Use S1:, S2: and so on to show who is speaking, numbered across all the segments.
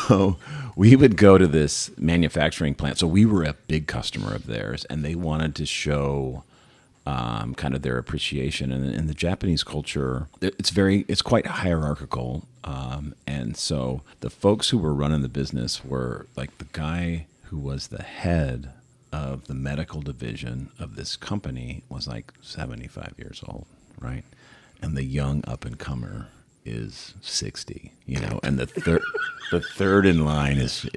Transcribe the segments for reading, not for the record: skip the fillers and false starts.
S1: So we would go to this manufacturing plant. So we were a big customer of theirs, and they wanted to show kind of their appreciation. And in the Japanese culture, it's quite hierarchical. And so the folks who were running the business were like the guy who was the head of the medical division of this company was like 75 years old, right? And the young up and comer is 60, and the third in line is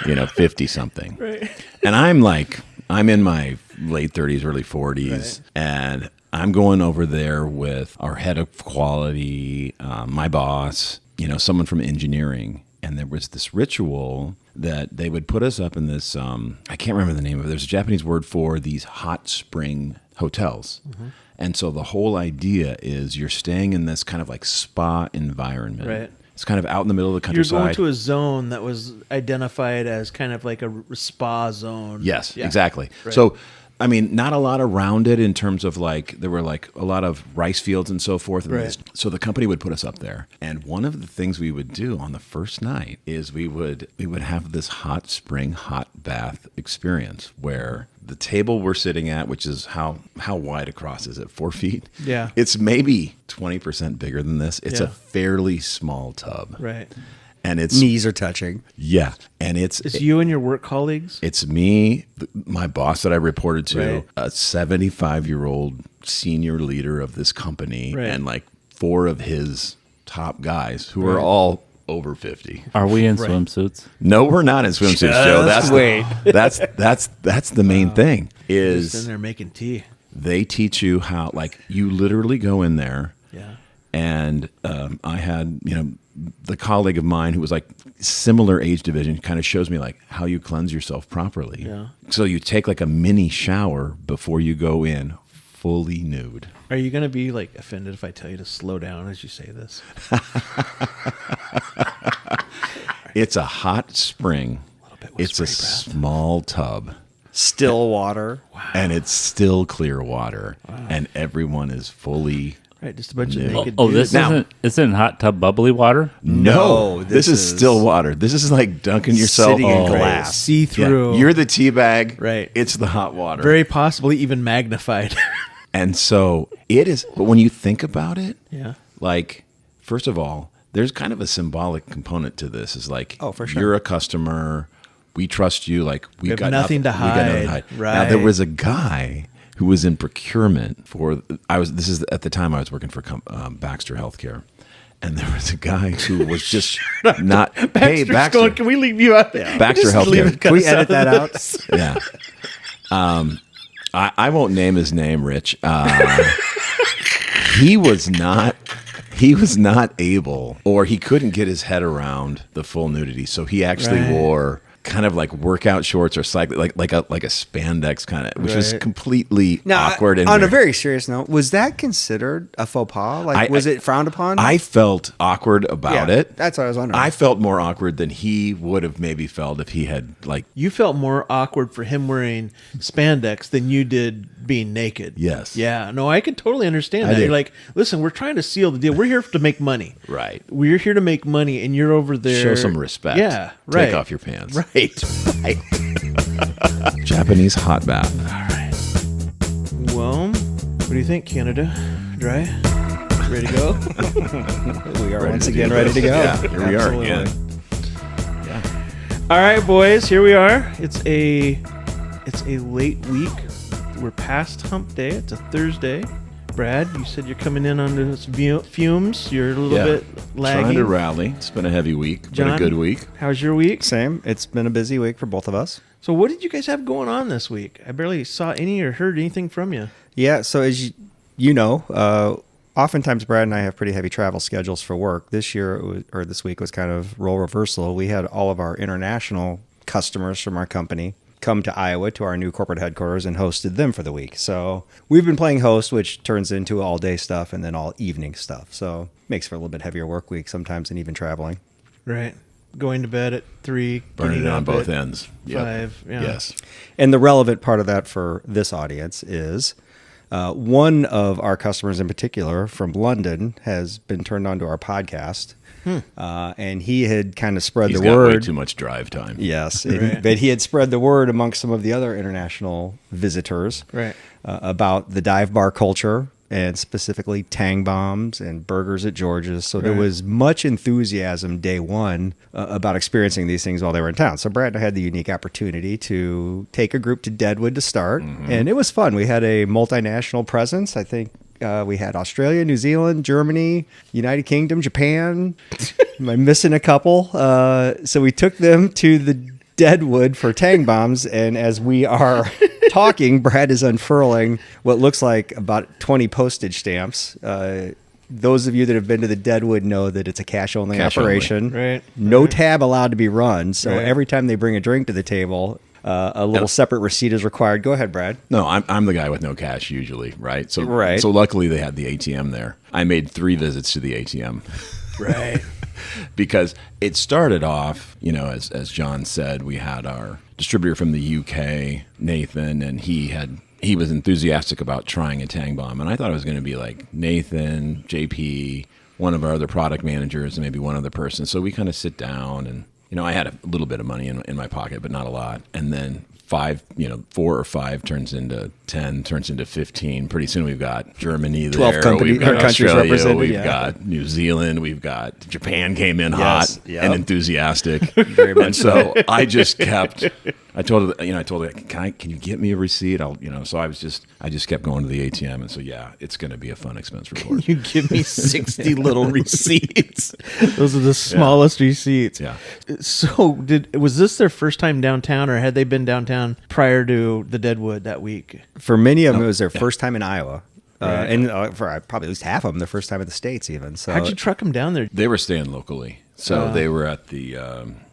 S1: 50 something.
S2: Right.
S1: And I'm in my late 30s, early 40s, right. And I'm going over there with our head of quality, my boss, someone from engineering. And there was this ritual that they would put us up in this, I can't remember the name of it. There's a Japanese word for these hot spring hotels. Mm-hmm. And so the whole idea is you're staying in this kind of like spa environment.
S2: Right.
S1: It's kind of out in the middle of the countryside.
S2: You're going to a zone that was identified as kind of like a spa zone.
S1: Yes,
S2: yeah.
S1: Exactly.
S2: Right.
S1: So, I mean, not a lot around it in terms of like, there were like a lot of rice fields and so forth. And
S2: right.
S1: So the company would put us up there. And one of the things we would do on the first night is we would have this hot spring, hot bath experience where the table we're sitting at, which is how wide across is it? 4 feet?
S2: Yeah.
S1: It's maybe 20% bigger than this. It's a fairly small tub.
S2: Right.
S1: And it's
S3: knees are touching.
S1: Yeah. And
S2: it's you and your work colleagues?
S1: It's me, my boss that I reported to,
S2: right.
S1: a 75-year-old senior leader of this company,
S2: right.
S1: and like 4 of his top guys who
S2: right.
S1: are all over 50.
S4: Are we in
S2: right.
S4: swimsuits?
S1: No, we're not in swimsuits, Joe. That's the main thing. Is
S2: just in there making tea.
S1: They teach you how, like, you literally go in there.
S2: Yeah.
S1: And I had, the colleague of mine who was like similar age division kind of shows me like how you cleanse yourself properly.
S2: Yeah.
S1: So you take like a mini shower before you go in fully nude.
S2: Are you going to be like offended if I tell you to slow down as you say this?
S1: It's a hot spring. It's a
S2: breath.
S1: small tub.
S3: Still water.
S2: Wow.
S1: And it's still clear water. Wow. And everyone is fully
S2: right, just a bunch of
S1: nude.
S2: naked
S4: This isn't hot tub bubbly water?
S1: No, this is still water. This is like dunking yourself
S3: sitting in glass.
S2: See through.
S1: Yeah. You're the tea bag.
S2: Right.
S1: It's the hot water.
S2: Very possibly even magnified.
S1: And so it is, but when you think about it,
S2: yeah.
S1: like, first of all, there's kind of a symbolic component to this. Is like,
S3: oh, for sure.
S1: You're a customer. We trust you. Like, we
S2: have
S1: got
S2: nothing to hide.
S1: We got nothing to hide.
S2: Right.
S1: Now, there was a guy who was in procurement this is at the time I was working for Baxter Healthcare. And there was a guy who was just not, hey, Baxter.
S2: Going, can we leave you out there?
S1: Baxter Healthcare.
S3: Can we edit that out?
S1: Yeah. I won't name his name, Rich. He was not able, or he couldn't get his head around the full nudity. So he actually wore kind of like workout shorts or cycling, like a spandex kind of, which was completely awkward. And
S3: on
S1: weird.
S3: A very serious note, was that considered a faux pas? Like, was it frowned upon?
S1: I felt awkward about it.
S3: That's what I was wondering.
S1: I felt more awkward than he would have maybe felt if he had like.
S2: You felt more awkward for him wearing spandex than you did being naked.
S1: Yes.
S2: Yeah. No, I can totally understand that. You're like, listen, we're trying to seal the deal. We're here to make money.
S1: Right.
S2: We're here to make money, and you're over there.
S1: Show some respect.
S2: Yeah. Right.
S1: Take off your pants.
S2: Right. Right.
S1: Japanese hot bath.
S2: All right. Well, what do you think, Canada? Dry? Ready to go?
S3: We are once again ready to go.
S1: Yeah, here we are again.
S2: Yeah. All right, boys, here we are. It's a late week. We're past hump day. It's a Thursday. Brad, you said you're coming in on this fumes. You're a little bit lagging.
S1: Trying to rally. It's been a heavy week.
S2: John,
S1: been a good week.
S2: How's your week?
S3: Same. It's been a busy week for both of us.
S2: So what did you guys have going on this week? I barely saw any or heard anything from you.
S3: Yeah, so as you know, oftentimes Brad and I have pretty heavy travel schedules for work. This week was kind of role reversal. We had all of our international customers from our company come to Iowa to our new corporate headquarters and hosted them for the week. So we've been playing host, which turns into all day stuff and then all evening stuff. So makes for a little bit heavier work week sometimes than even traveling.
S2: Right. Going to bed at 3.
S1: Burning it on both ends.
S2: 5. Yeah.
S1: Yes.
S3: And the relevant part of that for this audience is One of our customers in particular from London has been turned on to our podcast. And he had kind of spread
S1: He's
S3: the
S1: got way
S3: word.
S1: too much drive time.
S3: Yes,
S2: Right.
S3: but he had spread the word amongst some of the other international visitors
S2: Right.
S3: about the dive bar culture and specifically tang bombs and burgers at George's. So there
S2: Right.
S3: was much enthusiasm day one about experiencing these things while they were in town. So Brad and I had the unique opportunity to take a group to Deadwood to start, and it was fun. We had a multinational presence. I think we had Australia, New Zealand, Germany, United Kingdom, Japan. Am I missing a couple? So we took them to the Deadwood for tang bombs, and as we are talking, Brad is unfurling what looks like about 20 postage stamps. Those of you that have been to the Deadwood know that it's a cash-only
S1: Cash only.
S3: operation.
S2: Right.
S3: No tab allowed to be run. So
S2: Right.
S3: every time they bring a drink to the table, a little separate receipt is required. Go ahead, Brad.
S1: No, I'm the guy with no cash usually, right? So
S3: Right.
S1: So luckily they had the ATM there. I made 3 visits to the ATM.
S2: Right.
S1: Because it started off, as John said, we had our distributor from the UK, Nathan, and he was enthusiastic about trying a Tang Bomb, and I thought it was going to be like Nathan, JP, one of our other product managers, and maybe one other person. So we kind of sit down, and I had a little bit of money in my pocket, but not a lot, and then 4 or 5 turns into 10, turns into 15. Pretty soon we've got Germany
S3: 12
S1: there,
S3: company-
S1: we've got
S3: or countries
S1: Australia,
S3: represented,
S1: we've
S3: yeah.
S1: got New Zealand, we've got Japan came in
S3: Yes,
S1: hot
S3: yep.
S1: and enthusiastic.
S3: Very much
S1: And so I just kept. I told her, can you get me a receipt? So I just kept going to the ATM, and so yeah, it's going to be a fun expense report.
S2: You give me 60 little receipts. Those are the smallest receipts.
S1: Yeah.
S2: So was this their first time downtown, or had they been downtown prior to the Deadwood that week?
S3: For many of them, it was their first time in Iowa.
S2: Right.
S3: And for probably at least half of them, their first time in the States even. So
S2: How'd you truck them down there?
S1: They were staying locally, so they were at the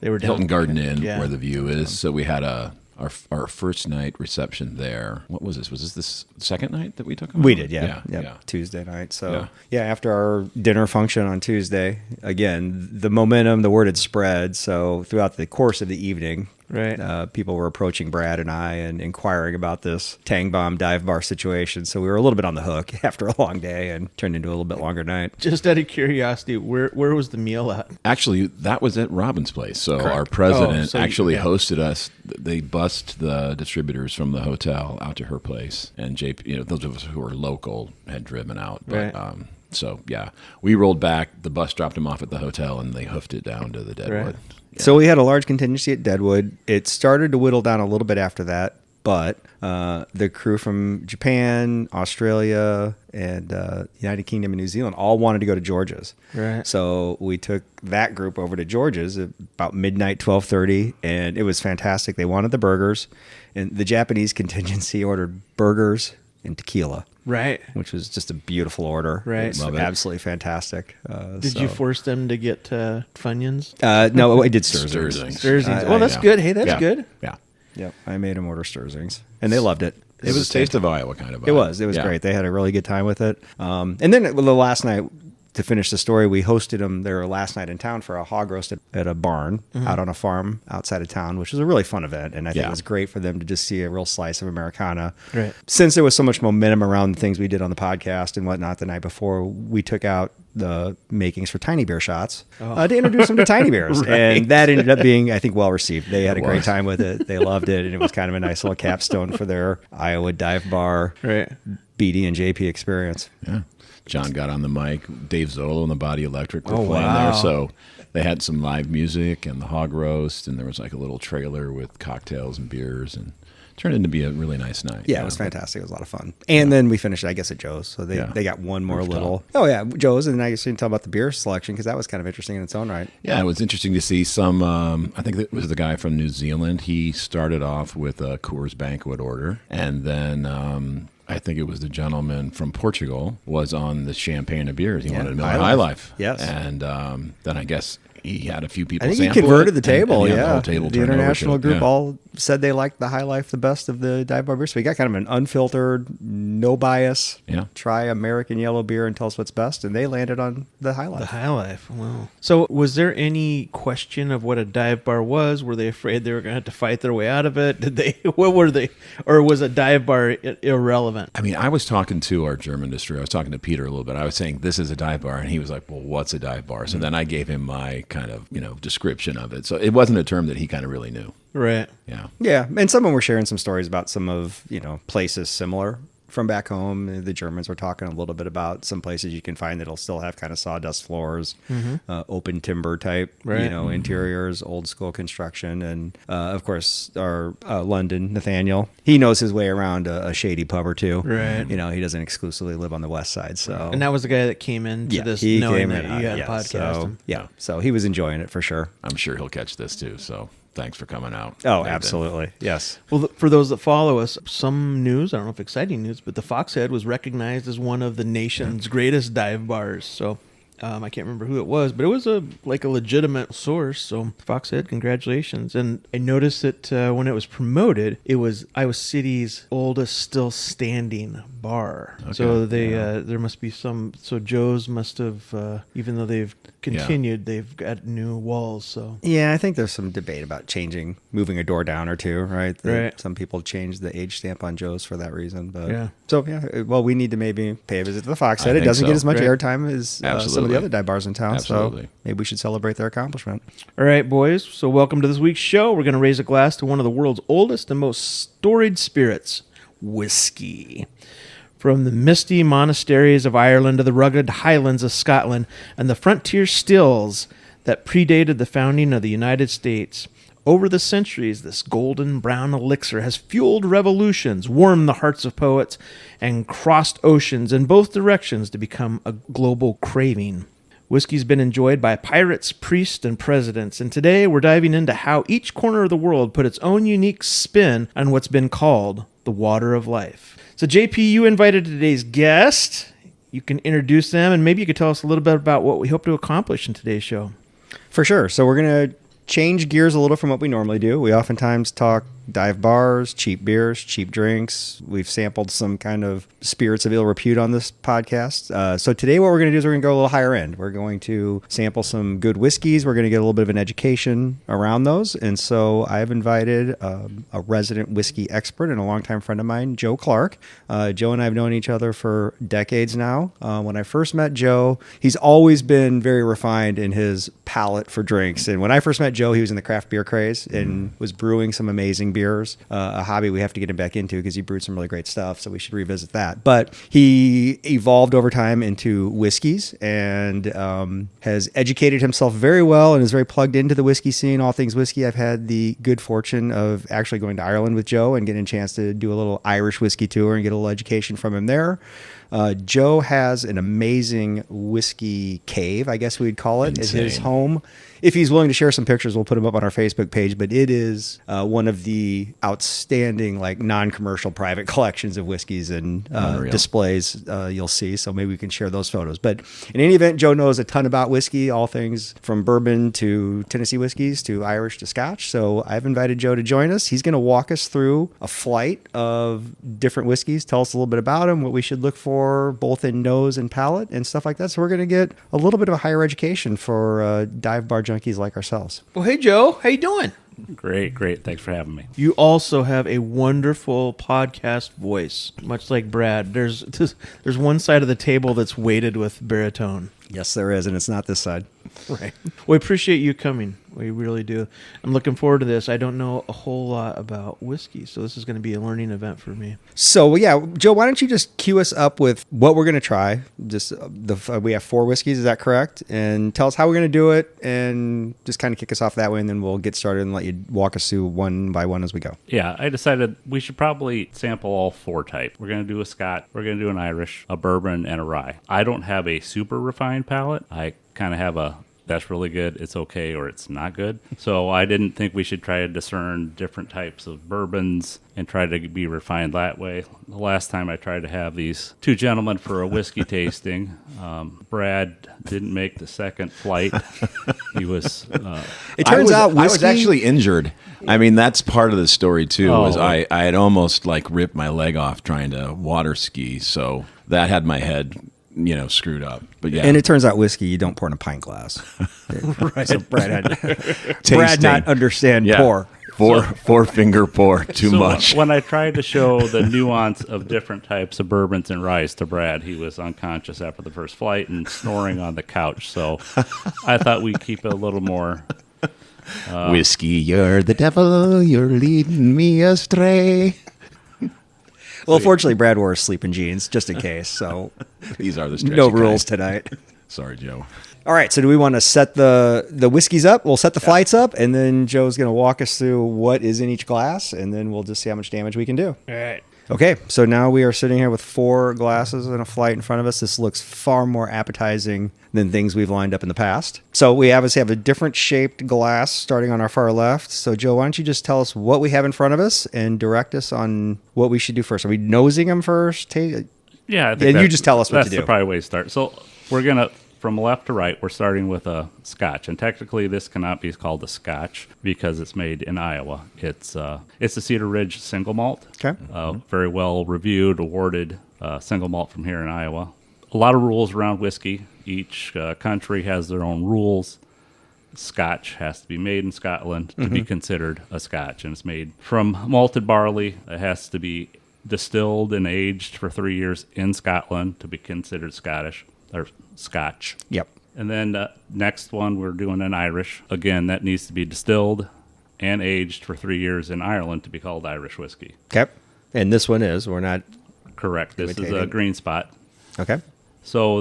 S2: They were down-
S1: Hilton Garden Inn
S2: Yeah.
S1: where the view is. So we had our first night reception there. What was this? Was this the second night that we took them?
S3: We
S1: out?
S3: did, yeah.
S1: yeah.
S3: Yep, Tuesday night. So,
S1: Yeah.
S3: yeah, after our dinner function on Tuesday, again, the momentum, the word had spread. So, throughout the course of the evening,
S2: Right.
S3: people were approaching Brad and I and inquiring about this Tang Bomb dive bar situation. So, we were a little bit on the hook after a long day and turned into a little bit longer night.
S2: Just out of curiosity, where was the meal at?
S1: Actually, that was at Robin's place. So
S3: Correct.
S1: our president
S2: Oh, so you-
S1: actually
S2: yeah.
S1: hosted us. They bussed the distributors from the hotel out to her place, and JP, those of us who were local had driven out. But,
S2: Right.
S1: so yeah, we rolled back. The bus dropped them off at the hotel, and they hoofed it down to the Deadwood.
S2: Right.
S1: Yeah.
S3: So we had a large contingency at Deadwood. It started to whittle down a little bit after that, but the crew from Japan, Australia, and United Kingdom and New Zealand all wanted to go to George's.
S2: Right.
S3: So we took that group over to George's at about midnight, 12:30, and it was fantastic. They wanted the burgers, and the Japanese contingency ordered burgers and tequila,
S2: Right.
S3: which was just a beautiful order.
S2: Right.
S3: It was
S1: Love it.
S3: absolutely fantastic.
S2: Did you force them to get Funyuns?
S3: No, I did Sturzings.
S1: Sturzings.
S2: Sturzings.
S3: I-
S2: Well, that's
S1: yeah.
S2: good. Hey, that's
S1: Yeah.
S2: good.
S1: Yeah,
S3: Yep, I made them order Sturzings, and they loved it.
S1: it was Taste of Iowa kind of. Vibe.
S3: It was
S1: Yeah.
S3: great. They had a really good time with it. And then the last night, to finish the story, we hosted them their last night in town for a hog roast at a barn out on a farm outside of town, which was a really fun event. And I think
S1: Yeah.
S3: it was great for them to just see a real slice of Americana.
S2: Right.
S3: Since there was so much momentum around the things we did on the podcast and whatnot the night before, we took out the makings for Tiny Bear shots to introduce them to Tiny Bears. And that ended up being, I think, well received. They had a great
S1: was.
S3: time with it. They loved it. And it was kind of a nice little capstone for their Iowa dive bar
S2: Right.
S3: BD and JP experience.
S1: Yeah. John got on the mic. Dave Zolo and the Body Electric were
S2: Oh,
S1: playing
S2: wow.
S1: there. So they had some live music and the hog roast, and there was like a little trailer with cocktails and beers, and it turned into be a really nice night.
S3: Yeah, it was fantastic. It was a lot of fun. And then we finished, I guess, at Joe's. So
S1: Yeah.
S3: they got one more
S1: Rooftop.
S3: little. Oh, yeah, Joe's. And then I guess you can tell about the beer selection because that was kind of interesting in its own right.
S1: Yeah, it was interesting to see some. I think it was the guy from New Zealand. He started off with a Coors Banquet order, and then I think it was the gentleman from Portugal was on the champagne of beers. He
S3: Yeah,
S1: wanted a Miller
S3: High
S1: High
S3: Life.
S1: Life.
S3: Yes.
S1: And then I guess he had a few people.
S3: I think he
S1: sample
S3: converted
S1: it,
S3: the table.
S1: and
S3: Yeah,
S1: the whole table.
S3: the
S1: turned over
S3: international
S1: to it.
S3: group
S1: Yeah.
S3: all said they liked the High Life the best of the dive bar beers. So we got kind of an unfiltered, no bias.
S1: Yeah.
S3: Try American yellow beer and tell us what's best, and they landed on the High Life.
S2: The High Life. Wow. So, was there any question of what a dive bar was? Were they afraid they were going to have to fight their way out of it? Did they? What were they? Or was a dive bar irrelevant?
S1: I mean, I was talking to our German distributor. I was talking to Peter a little bit. I was saying this is a dive bar, and he was like, "Well, what's a dive bar?" So then I gave him my kind of description of it. So it wasn't a term that he kind of really knew.
S2: Right.
S1: Yeah.
S3: Yeah, and someone were sharing some stories about some of places similar from back home. The Germans were talking a little bit about some places you can find that'll still have kind of sawdust floors, open timber type,
S2: Right.
S3: interiors, old school construction, and of course our London Nathaniel. He knows his way around a shady pub or two.
S2: Right.
S3: He doesn't exclusively live on the west side, so.
S2: And that was the guy that came into this
S3: he
S2: knowing
S3: came
S2: that
S3: in
S2: you
S3: on
S2: had
S3: it,
S2: a podcast.
S3: So he was enjoying it for sure.
S1: I'm sure he'll catch this too. So thanks for coming out.
S3: Oh,
S1: Nathan.
S3: absolutely. Yes.
S2: Well, for those that follow us, some news, I don't know if exciting news, but the Foxhead was recognized as one of the nation's greatest dive bars. So I can't remember who it was, but it was a legitimate source. So Foxhead, congratulations. And I noticed that when it was promoted, it was Iowa City's oldest still standing bar.
S1: Okay.
S2: So there must be some, so Joe's must have, even though they've continued, they've got new walls. So
S3: Yeah, I think there's some debate about moving a door down or two, right?
S2: Right.
S3: Some people change the age stamp on Joe's for that reason. But
S2: Yeah.
S3: So, well, we need to maybe pay a visit to the Foxhead.
S1: I
S3: It
S1: think
S3: doesn't
S1: so.
S3: get as much
S2: Right.
S3: airtime as some of
S1: Absolutely.
S3: the other dive bars in town.
S1: Absolutely.
S3: So maybe we should celebrate their accomplishment.
S2: All right, boys. So welcome to this week's show. We're going to raise a glass to one of the world's oldest and most storied spirits, whiskey. From the misty monasteries of Ireland to the rugged highlands of Scotland and the frontier stills that predated the founding of the United States, over the centuries, this golden brown elixir has fueled revolutions, warmed the hearts of poets, and crossed oceans in both directions to become a global craving. Whiskey's been enjoyed by pirates, priests, and presidents, and today we're diving into how each corner of the world put its own unique spin on what's been called the water of life. So, JP, you invited today's guest. You can introduce them, and maybe you could tell us a little bit about what we hope to accomplish in today's show.
S3: For sure. So we're going to change gears a little from what we normally do. We oftentimes talk dive bars, cheap beers, cheap drinks. We've sampled some kind of spirits of ill repute on this podcast. So today what we're going to do is we're going to go a little higher end. We're going to sample some good whiskeys. We're going to get a little bit of an education around those. And so I've invited a resident whiskey expert and a longtime friend of mine, Joe Clark. Joe and I have known each other for decades now. When I first met Joe, he's always been very refined in his palate for drinks. And when I first met Joe, he was in the craft beer craze and was brewing some amazing beers, a hobby we have to get him back into because he brewed some really great stuff. So we should revisit that. But he evolved over time into whiskeys and has educated himself very well and is very plugged into the whiskey scene, all things whiskey. I've had the good fortune of actually going to Ireland with Joe and getting a chance to do a little Irish whiskey tour and get a little education from him there. Joe has an amazing whiskey cave, I guess we'd call it, at his
S1: Insane.
S3: home. If he's willing to share some pictures, we'll put them up on our Facebook page. But it is one of the outstanding, non-commercial private collections of whiskeys and
S1: Unreal.
S3: displays you'll see. So maybe we can share those photos. But in any event, Joe knows a ton about whiskey, all things from bourbon to Tennessee whiskeys to Irish to Scotch. So I've invited Joe to join us. He's going to walk us through a flight of different whiskeys, tell us a little bit about them, what we should look for both in nose and palate and stuff like that. So we're going to get a little bit of a higher education for dive bar junkies like ourselves.
S2: Well, hey, Joe. How you doing?
S4: Great. Thanks for having me.
S2: You also have a wonderful podcast voice, much like Brad. There's one side of the table that's weighted with baritone.
S3: Yes, there is, and it's not this side.
S2: Right. We appreciate you coming. We really do. I'm looking forward to this. I don't know a whole lot about whiskey, so this is going to be a learning event for me.
S3: So, yeah, Joe, why don't you just cue us up with what we're going to try? Just we have 4 whiskeys, is that correct? And tell us how we're going to do it, and just kind of kick us off that way, and then we'll get started and let you walk us through one by one as we go.
S4: Yeah, I decided we should probably sample all 4 types. We're going to do a Scotch, we're going to do an Irish, a bourbon, and a rye. I don't have a super refined palate. I kind of have a that's really good, it's okay, or it's not good. So I didn't think we should try to discern different types of bourbons and try to be refined that way. The last time I tried to have these 2 gentlemen for a whiskey tasting, Brad didn't make the second flight. He was.
S3: It turns out whiskey.
S1: I was actually injured. I mean, that's part of the story too.
S4: Oh.
S1: Was I had almost like ripped my leg off trying to water ski, so that had my head, screwed up. But yeah,
S3: And it turns out whiskey you don't pour in a pint glass. Right. So Brad
S1: tasting.
S3: not understand
S1: Yeah.
S3: pour.
S1: Four finger pour too
S4: So
S1: much.
S4: When I tried to show the nuance of different types of bourbons and rye to Brad, he was unconscious after the first flight and snoring on the couch. So I thought we'd keep it a little more.
S1: Whiskey, you're the devil. You're leading me astray.
S3: Well, fortunately, Brad wore sleeping jeans just in case. So
S1: These are the stretchy
S3: no rules
S1: kind.
S3: tonight.
S1: Sorry, Joe.
S3: All right. So do we want to set the whiskeys up? We'll set the flights up, and then Joe's going to walk us through what is in each glass, and then we'll just see how much damage we can do.
S2: All right.
S3: Okay, so now we are sitting here with 4 glasses and a flight in front of us. This looks far more appetizing than things we've lined up in the past. So we obviously have a different shaped glass starting on our far left. So Joe, why don't you just tell us what we have in front of us and direct us on what we should do first? Are we nosing them first?
S4: Yeah, I think
S3: And you
S4: that-
S3: just tell us what
S4: that's
S3: to
S4: the
S3: do.
S4: probably way to start. So we're gonna, from left to right, we're starting with a Scotch, and technically this cannot be called a Scotch because it's made in Iowa. It's the Cedar Ridge single malt.
S3: Okay.
S4: Very well reviewed, awarded single malt from here in Iowa. A lot of rules around whiskey. Each country has their own rules. Scotch has to be made in Scotland to be considered a Scotch, and it's made from malted barley. It has to be distilled and aged for 3 years in Scotland to be considered Scottish or Scotch.
S3: Yep.
S4: And then next one, we're doing an Irish. Again, that needs to be distilled and aged for 3 years in Ireland to be called Irish whiskey.
S3: Okay. And this one is. We're not.
S4: Correct. This is a
S3: Imitating.
S4: green spot.
S3: Okay.
S4: So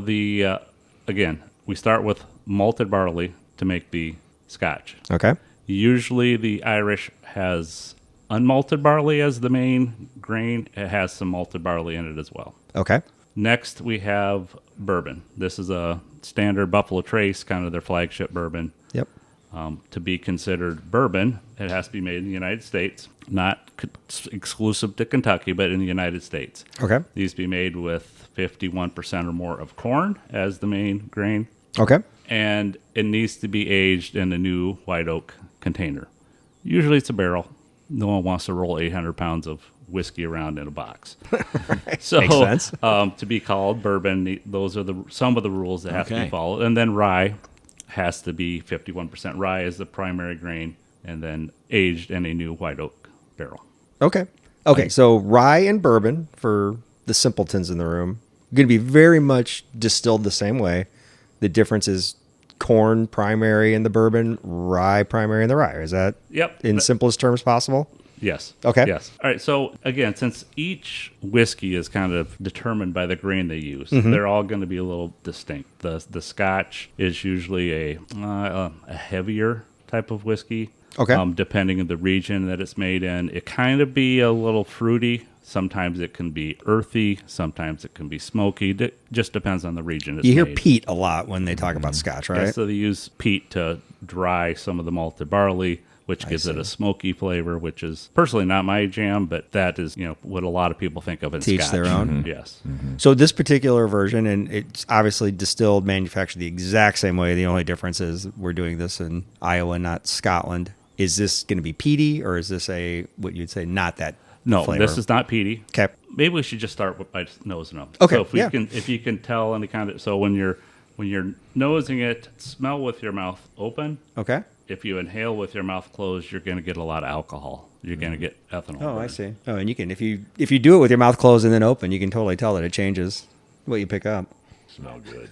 S4: again, we start with malted barley to make the Scotch.
S3: Okay.
S4: Usually the Irish has unmalted barley as the main grain. It has some malted barley in it as well.
S3: Okay.
S4: Next, we have bourbon. This is a standard Buffalo Trace, kind of their flagship bourbon.
S3: Yep.
S4: To be considered bourbon, it has to be made in the United States, not exclusive to Kentucky, but in the United States.
S3: Okay.
S4: These be made with 51% or more of corn as the main grain,
S3: Okay.
S4: and it needs to be aged in a new white oak container. Usually it's a barrel. No one wants to roll 800 pounds of whiskey around in a box. So,
S3: Makes sense.
S4: to be called bourbon, those are some of the rules that have to
S1: Okay.
S4: be followed. And then rye has to be 51% rye as the primary grain, and then aged in a new white oak barrel.
S3: Okay. Okay. So rye and bourbon for the simpletons in the room going to be very much distilled the same way. The difference is corn primary in the bourbon, rye primary in the rye. Is that
S4: Yep.
S3: in simplest terms possible?
S4: Yes.
S3: Okay.
S4: Yes. All right. So again, since each whiskey is kind of determined by the grain they use,
S3: Mm-hmm.
S4: they're all going to be a little distinct. The Scotch is usually a heavier type of whiskey.
S3: Okay.
S4: Depending on the region that it's made in, it kind of be a little fruity. Sometimes it can be earthy. Sometimes it can be smoky. It just depends on the region. It's
S3: You hear
S4: made.
S3: peat a lot when they talk about Scotch, right?
S4: Yeah, so they use peat to dry some of the malted barley, which gives it a smoky flavor, which is personally not my jam, but that is, what a lot of people think of in
S3: To each
S4: Scotch.
S3: their own.
S4: Yes.
S3: So this particular version, and it's obviously distilled, manufactured the exact same way. The only difference is we're doing this in Iowa, not Scotland. Is this going to be peaty, or is this what you'd say not that?
S4: No,
S3: flavor?
S4: this is not peaty.
S3: Okay.
S4: Maybe we should just start by nosing them.
S3: Okay,
S4: So
S3: yeah.
S4: if you can tell any kind of, so when you're nosing it, smell with your mouth open.
S3: Okay.
S4: If you inhale with your mouth closed, you're going to get a lot of alcohol. You're going to get ethanol.
S3: Oh, I
S4: burn.
S3: see. Oh, and you can if you do it with your mouth closed and then open, you can totally tell that it changes what you pick up.
S1: Smell good.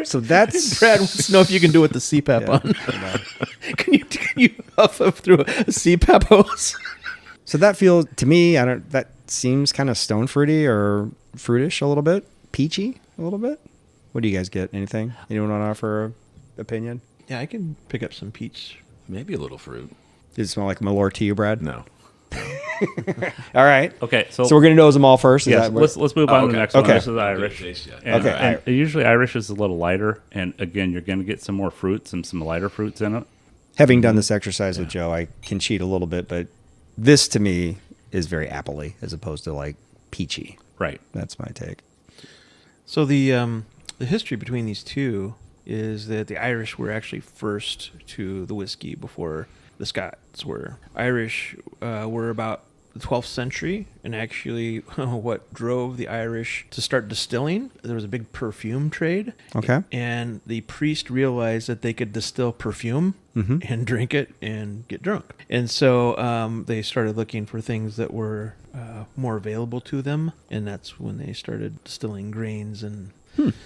S3: So that's
S2: Brad wants to know if you can do it with the CPAP on. Can you huff up through a CPAP hose?
S3: So that feels to me. That seems kind of stone fruity or fruitish a little bit, peachy a little bit. What do you guys get? Anything? Anyone want to offer an opinion?
S2: Yeah, I can pick up some peach.
S1: Maybe a little fruit.
S3: Does it smell like Malort to you, Brad?
S1: No.
S3: All right.
S4: Okay,
S3: So we're gonna nose them all first. Is
S4: Yes,
S3: that what-
S4: let's move on to the
S1: okay.
S4: next one.
S3: Okay.
S4: This is Irish.
S1: Taste yet.
S4: And,
S3: Okay.
S4: and usually Irish is a little lighter, and again, you're going to get some more fruits and some lighter fruits in it.
S3: Having done this exercise with Joe, I can cheat a little bit, but this to me is very appley as opposed to like peachy.
S4: Right.
S3: That's my take.
S2: So the history between these two is that the Irish were actually first to the whiskey before the Scots were. Irish were about the 12th century, and actually what drove the Irish to start distilling, there was a big perfume trade.
S3: Okay.
S2: And the priest realized that they could distill perfume and drink it and get drunk. And so they started looking for things that were more available to them, and that's when they started distilling grains and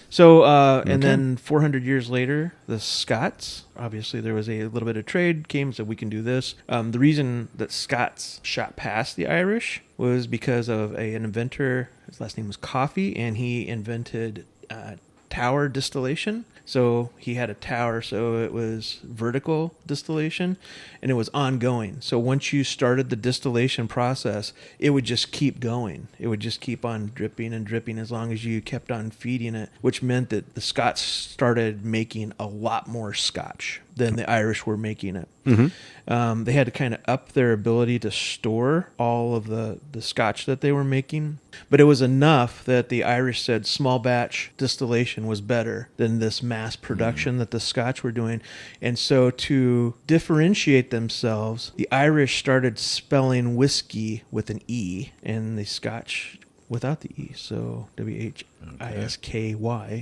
S2: so, and then 400 years later, the Scots, obviously there was a little bit of trade, came, said we can do this. The reason that Scots shot past the Irish was because of an inventor, his last name was Coffey, and he invented tower distillation. So he had a tower, so it was vertical distillation, and it was ongoing. So once you started the distillation process, it would just keep going. It would just keep on dripping and dripping as long as you kept on feeding it, which meant that the Scots started making a lot more Scotch than the Irish were making it. They had to kind of up their ability to store all of the Scotch that they were making. But it was enough that the Irish said small batch distillation was better than this mass production that the Scotch were doing. And so to differentiate themselves, the Irish started spelling whiskey with an E and the Scotch without the E. So WHISKY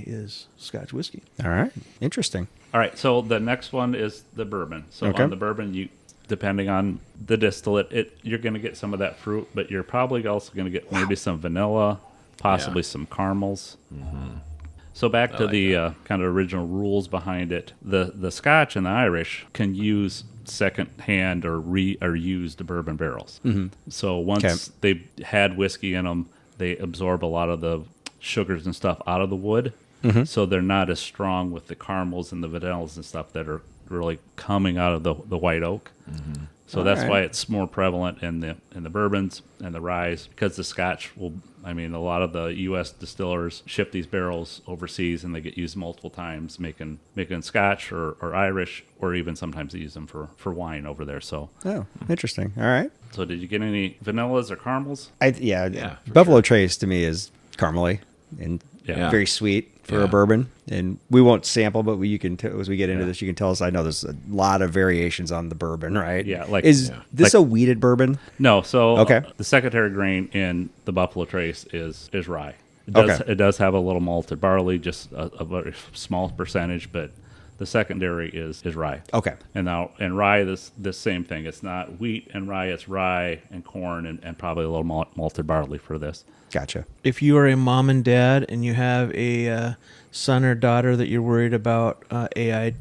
S2: is Scotch whiskey.
S3: All right. Interesting.
S4: All right, so the next one is the bourbon. So
S3: Okay.
S4: on the bourbon, you depending on the distillate, you're going to get some of that fruit, but you're probably also going to get maybe some vanilla, possibly some caramels. So back to the kind of original rules behind it. The Scotch and the Irish can use second-hand or used bourbon barrels. So once they've had whiskey in them, they absorb a lot of the sugars and stuff out of the wood. So they're not as strong with the caramels and the vanillas and stuff that are really coming out of the white oak. So that's why it's more prevalent in the bourbons and the ryes, because the Scotch will. I mean, a lot of the U.S. distillers ship these barrels overseas, and they get used multiple times making Scotch or Irish, or even sometimes they use them for wine over there. So,
S3: Interesting. All right.
S4: so did you get any vanillas or caramels?
S3: Buffalo Trace to me is caramely and
S4: Yeah.
S3: very sweet for a bourbon. And we won't sample, but you can as we get into this, you can tell us. I know there's a lot of variations on the bourbon, right?
S4: Yeah,
S3: is this a weeded bourbon?
S4: No. So
S3: Okay.
S4: the secondary grain in the Buffalo Trace is rye.
S3: Okay.
S4: It does have a little malted barley, just a very small percentage, but the secondary is rye.
S3: Okay.
S4: And now in rye, this same thing. It's not wheat and rye. It's rye and corn and probably a little malted barley for this.
S3: Gotcha.
S2: If you are a mom and dad and you have a son or daughter that you're worried about AI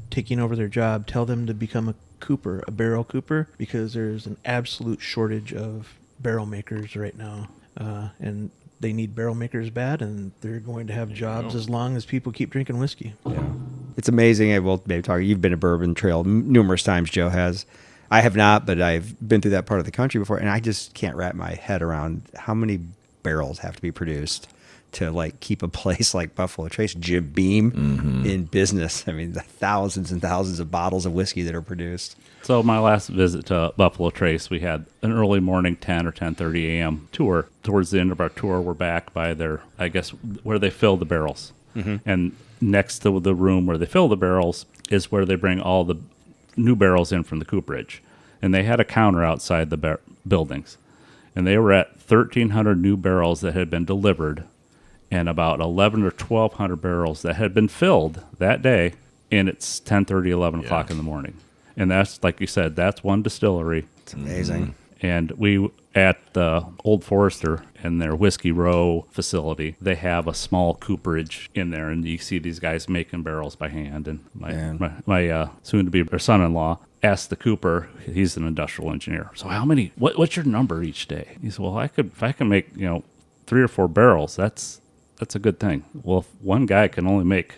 S2: taking over their job, tell them to become a cooper, a barrel cooper, because there's an absolute shortage of barrel makers right now. And they need barrel makers bad, and they're going to have jobs as long as people keep drinking whiskey.
S3: Yeah. It's amazing. We'll maybe talk. You've been to Bourbon Trail numerous times. Joe has. I have not, but I've been through that part of the country before, and I just can't wrap my head around how many barrels have to be produced to like keep a place like Buffalo Trace, Jim Beam, in business. I mean, the thousands and thousands of bottles of whiskey that are produced.
S4: So my last visit to Buffalo Trace, we had an early morning 10 or 10:30 a.m. tour. Towards the end of our tour, we're back by their, I guess, where they fill the barrels. And next to the room where they fill the barrels is where they bring all the new barrels in from the cooperage. And they had a counter outside the buildings. And they were at 1,300 new barrels that had been delivered and about 1,100 or 1,200 barrels that had been filled that day. And it's 10:30, 11 o'clock in the morning. And that's, like you said, that's one distillery.
S3: It's amazing.
S4: And we, at the Old Forester in their Whiskey Row facility, they have a small cooperage in there. And you see these guys making barrels by hand. And my soon-to-be son-in-law asked the cooper, he's an industrial engineer, so how many, what's your number each day? He said, well, if I can make 3 or 4 barrels, that's a good thing. Well, if one guy can only make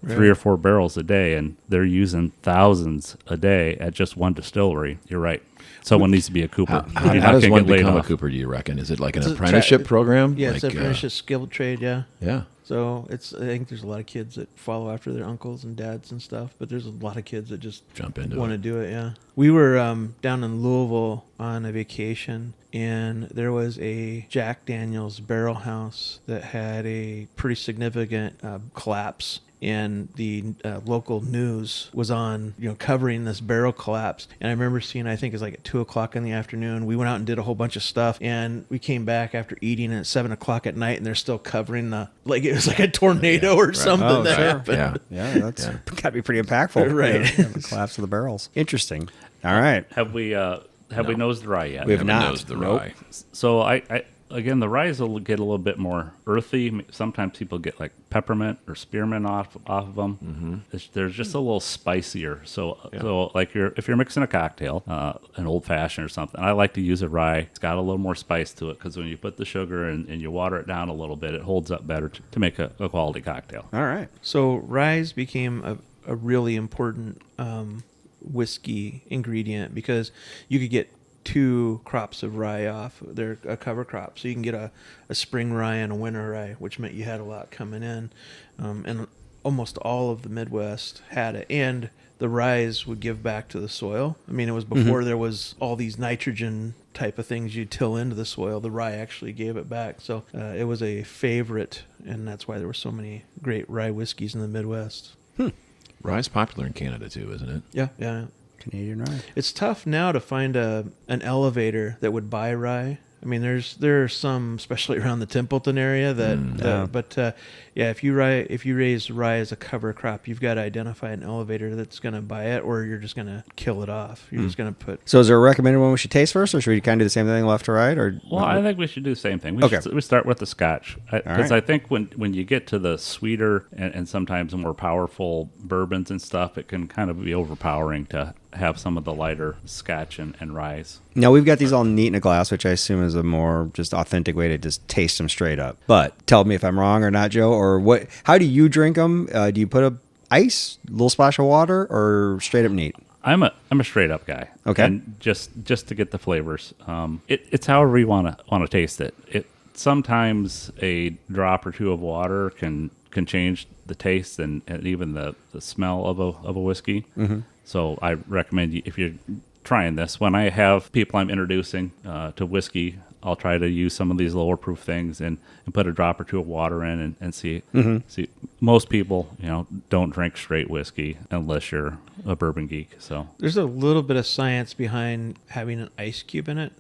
S4: 3 or 4 barrels a day, and they're using thousands a day at just one distillery, you're right. Someone needs to be a cooper.
S1: How does one become a cooper, do you reckon? Is it like an apprenticeship program?
S2: Yeah, it's
S1: like,
S2: an apprenticeship skilled trade, yeah.
S1: Yeah.
S2: So I think there's a lot of kids that follow after their uncles and dads and stuff, but there's a lot of kids that just
S1: Jump into
S2: want
S1: it.
S2: to do it, yeah. We were down in Louisville on a vacation, and there was a Jack Daniel's barrel house that had a pretty significant collapse. and the local news was on, covering this barrel collapse. And I remember seeing, I think it was like at 2:00 in the afternoon. We went out and did a whole bunch of stuff, and we came back after eating at 7:00 at night, and they're still covering like it was like a tornado or something
S3: Oh,
S2: that
S3: sure.
S2: happened.
S3: Yeah, that's got to be pretty impactful.
S2: Right.
S3: The collapse of the barrels. Interesting. All right.
S4: Have we nosed the rye yet?
S3: We have
S1: Haven't
S3: not.
S1: nosed the
S3: Nope.
S1: rye.
S4: So I again, the ryes will get a little bit more earthy. Sometimes people get like peppermint or spearmint off of them. They're just a little spicier. So like if you're mixing a cocktail, an old fashioned or something, I like to use a rye. It's got a little more spice to it because when you put the sugar and you water it down a little bit, it holds up better to make a quality cocktail.
S3: All right.
S2: So rye became a really important whiskey ingredient because you could get 2 crops of rye off. They're a cover crop. So you can get a spring rye and a winter rye, which meant you had a lot coming in. And almost all of the Midwest had it. And the rye would give back to the soil. I mean, it was before there was all these nitrogen type of things you till into the soil. The rye actually gave it back. So it was a favorite, and that's why there were so many great rye whiskeys in the Midwest.
S1: Rye's popular in Canada too, isn't it?
S2: Yeah.
S3: Canadian rye.
S2: It's tough now to find an elevator that would buy rye. I mean, there are some, especially around the Templeton area, but if you raise rye as a cover crop, you've got to identify an elevator that's going to buy it, or you're just going to kill it off. You're just going to put.
S3: So is there a recommended one we should taste first, or should we kind of do the same thing left to right? Or
S4: Well, I think we should do the same thing.
S3: Okay.
S4: We start with the Scotch because
S3: right.
S4: I think when you get to the sweeter and sometimes more powerful bourbons and stuff, it can kind of be overpowering to have some of the lighter Scotch and ryes.
S3: Now we've got these all neat in a glass, which I assume is a more just authentic way to just taste them straight up. But tell me if I'm wrong or not, Joe. Or what? How do you drink them? Do you put a ice, a little splash of water, or straight up neat?
S4: I'm a straight up guy.
S3: Okay.
S4: And just to get the flavors. It's however you want to taste it. Sometimes a drop or two of water can change the taste and even the smell of a whiskey. Mm-hmm. So I recommend if you're trying this, when I have people I'm introducing to whiskey, I'll try to use some of these lower proof things and put a drop or two of water in and see. Mm-hmm. See, most people, don't drink straight whiskey unless you're a bourbon geek. So
S2: There's a little bit of science behind having an ice cube in it.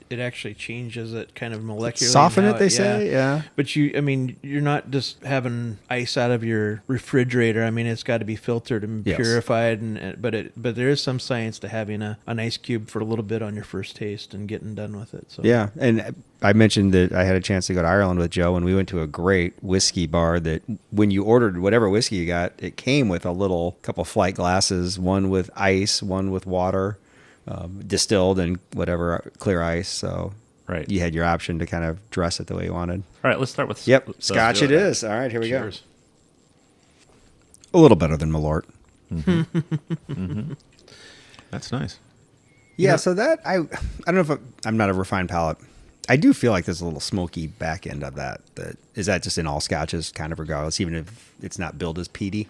S2: It actually changes it kind of molecularly.
S3: Soften it, they say, yeah.
S2: But you're not just having ice out of your refrigerator. I mean, it's got to be filtered and
S3: Yes.
S2: purified, but there is some science to having an ice cube for a little bit on your first taste and getting done with it. So
S3: Yeah, and I mentioned that I had a chance to go to Ireland with Joe, and we went to a great whiskey bar that when you ordered whatever whiskey you got, it came with a little couple flight glasses, one with ice, one with water. Distilled and whatever clear ice, so
S4: right.
S3: you had your option to kind of dress it the way you wanted.
S4: All right, let's start with
S3: Yep,
S4: let's
S3: Scotch
S4: do
S3: it is. All right, here we
S1: Cheers.
S3: go. A little better than Malort.
S1: That's nice.
S3: Yeah, so that I don't know if I'm not a refined palate. I do feel like there's a little smoky back end of that. Is that just in all Scotches, kind of regardless, even if it's not billed as peaty?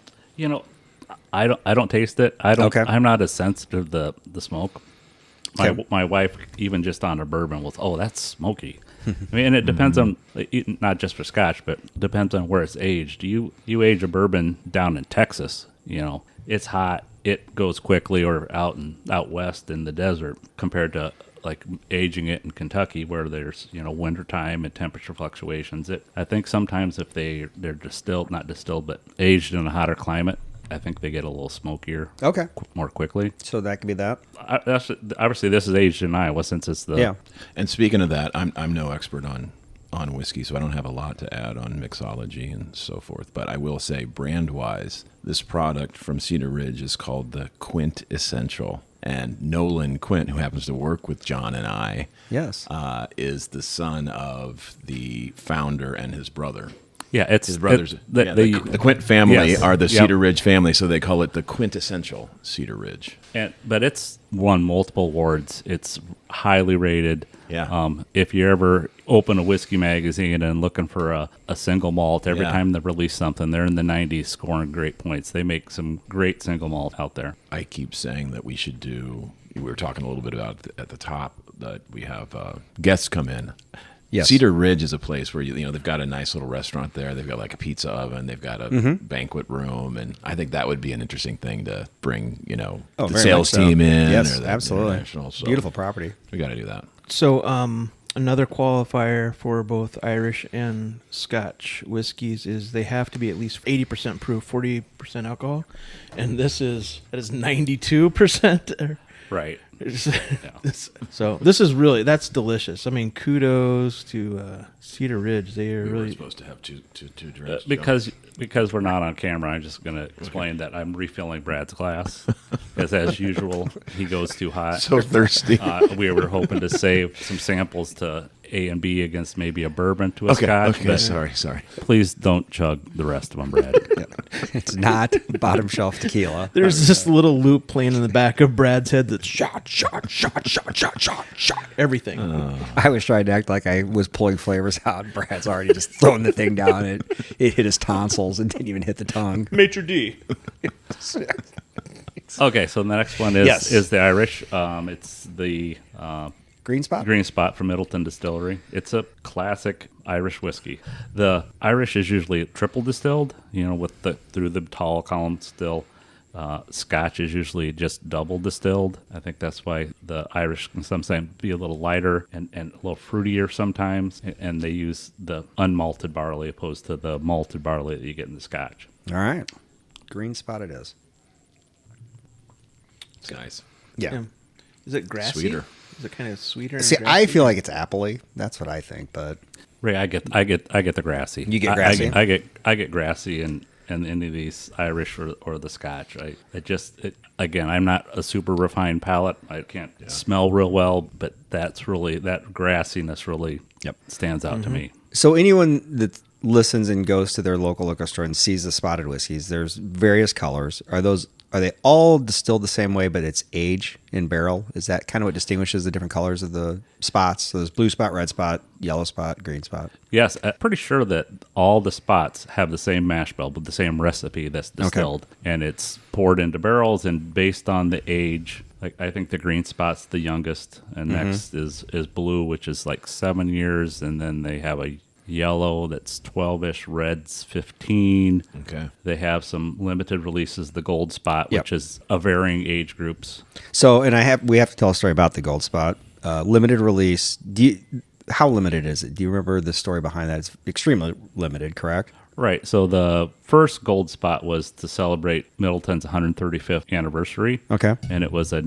S4: I don't taste it.
S3: Okay.
S4: I'm not as sensitive to the smoke.
S3: Okay.
S4: My wife, even just on a bourbon, will, that's smoky. I mean, and it depends on, not just for Scotch, but depends on where it's aged. You age a bourbon down in Texas, it's hot, it goes quickly, or out west in the desert, compared to like aging it in Kentucky where there's, winter time and temperature fluctuations. I think sometimes if they're not distilled, but aged in a hotter climate, I think they get a little smokier.
S3: Okay.
S4: More quickly.
S3: So that could be that.
S4: Obviously, this is aged in Iowa since it's the
S3: Yeah.
S1: And speaking of that, I'm no expert on whiskey, so I don't have a lot to add on mixology and so forth. But I will say, brand-wise, this product from Cedar Ridge is called the Quint Essential. And Nolan Quint, who happens to work with John and I,
S3: Yes.
S1: is the son of the founder and his brother.
S4: Yeah, it's
S1: His brothers. The Quint family
S4: Yes.
S1: are the
S4: Yep.
S1: Cedar Ridge family, so they call it the quintessential Cedar Ridge.
S4: But it's won multiple awards. It's highly rated.
S1: Yeah.
S4: If you ever open a whiskey magazine and looking for a single malt, every
S1: Yeah.
S4: time they release something, they're in the 90s scoring great points. They make some great single malt out there.
S1: I keep saying that we should do. We were talking a little bit about at the top that we have guests come in.
S3: Yes.
S1: Cedar Ridge is a place where you know they've got a nice little restaurant there. They've got like a pizza oven. They've got a banquet room, and I think that would be an interesting thing to bring. You know, the
S3: very
S1: sales
S3: much so.
S1: team in.
S3: Yes,
S1: or the
S3: absolutely.
S1: international, so
S3: Beautiful property.
S1: We got to do that.
S2: So, another qualifier for both Irish and Scotch whiskeys is they have to be at least 80% proof, 40% alcohol, and that is 92%.
S4: Right.
S2: So this is really that's delicious. I mean, kudos to Cedar Ridge. They are
S1: We were
S2: really
S1: supposed to have two drinks.
S4: Because we're not on camera, I'm just going to explain that I'm refilling Brad's glass. Because as usual, he goes too hot.
S1: so thirsty.
S4: We were hoping to save some samples to A and B against maybe a bourbon to a
S1: Okay.
S4: Scotch.
S1: Okay.
S4: But
S1: Sorry.
S4: please don't chug the rest of them, Brad.
S3: It's not bottom shelf tequila.
S2: there's this little loop playing in the back of Brad's head that's shot everything.
S3: I was trying to act like I was pulling flavors out. Brad's already just throwing the thing down. It hit his tonsils and didn't even hit the tongue.
S2: Maitre D.
S4: Okay, so the next one is
S3: Yes.
S4: is the Irish. It's the
S3: Green spot?
S4: Green Spot from Middleton Distillery. It's a classic Irish whiskey. The Irish is usually triple distilled, with through the tall column still. Scotch is usually just double distilled. I think that's why the Irish can sometimes be a little lighter and a little fruitier sometimes. And they use the unmalted barley opposed to the malted barley that you get in the Scotch.
S3: All right. Green spot it is.
S1: It's nice.
S3: Yeah.
S2: Is it grassy?
S1: Sweeter.
S2: Is it kind of sweeter? and
S3: See,
S2: grassy?
S3: I feel like it's appley. That's what I think, but
S4: Ray, I get the grassy.
S3: You get grassy?
S4: I get grassy in any of these Irish or the Scotch. Again, I'm not a super refined palate. I can't smell real well, but that grassiness really stands out to me.
S3: so anyone that listens and goes to their local liquor store and sees the spotted whiskeys, there's various colors. Are they all distilled the same way, but it's age in barrel? Is that kind of what distinguishes the different colors of the spots? So there's blue spot, red spot, yellow spot, green spot.
S4: Yes, I'm pretty sure that all the spots have the same mash bill with the same recipe that's distilled, and it's poured into barrels and based on the age. Like I think the green spot's the youngest, and next is blue, which is like 7 years, and then they have a yellow that's 12-ish, red's 15.
S1: Okay.
S4: They have some limited releases, the gold spot,
S3: Yep.
S4: which is of varying age groups.
S3: So, and we have to tell a story about the gold spot. Limited release. How limited is it? Do you remember the story behind that? It's extremely limited, correct?
S4: Right. So the first gold spot was to celebrate Middleton's 135th anniversary.
S3: Okay.
S4: And it was a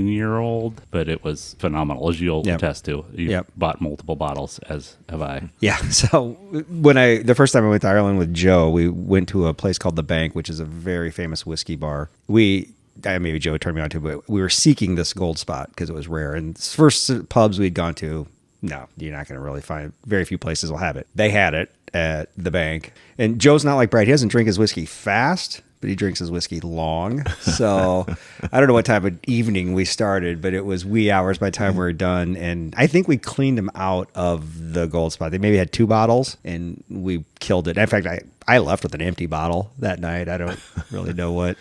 S4: 9-year-old, but it was phenomenal, as you'll
S3: Yep.
S4: attest to. You've
S3: Yep.
S4: bought multiple bottles, as have I.
S3: Yeah. So the first time I went to Ireland with Joe, we went to a place called The Bank, which is a very famous whiskey bar. Maybe Joe turned me on to, but we were seeking this gold spot because it was rare. And first pubs we'd gone to, no, you're not going to really find. Very few places will have it. They had it at The Bank, and Joe's not like Brad. He doesn't drink his whiskey fast, but he drinks his whiskey long. So I don't know what time of evening we started, but it was wee hours by the time we were done. And I think we cleaned him out of the gold spot. They maybe had 2 bottles, and we killed it. In fact, I left with an empty bottle that night. I don't really know what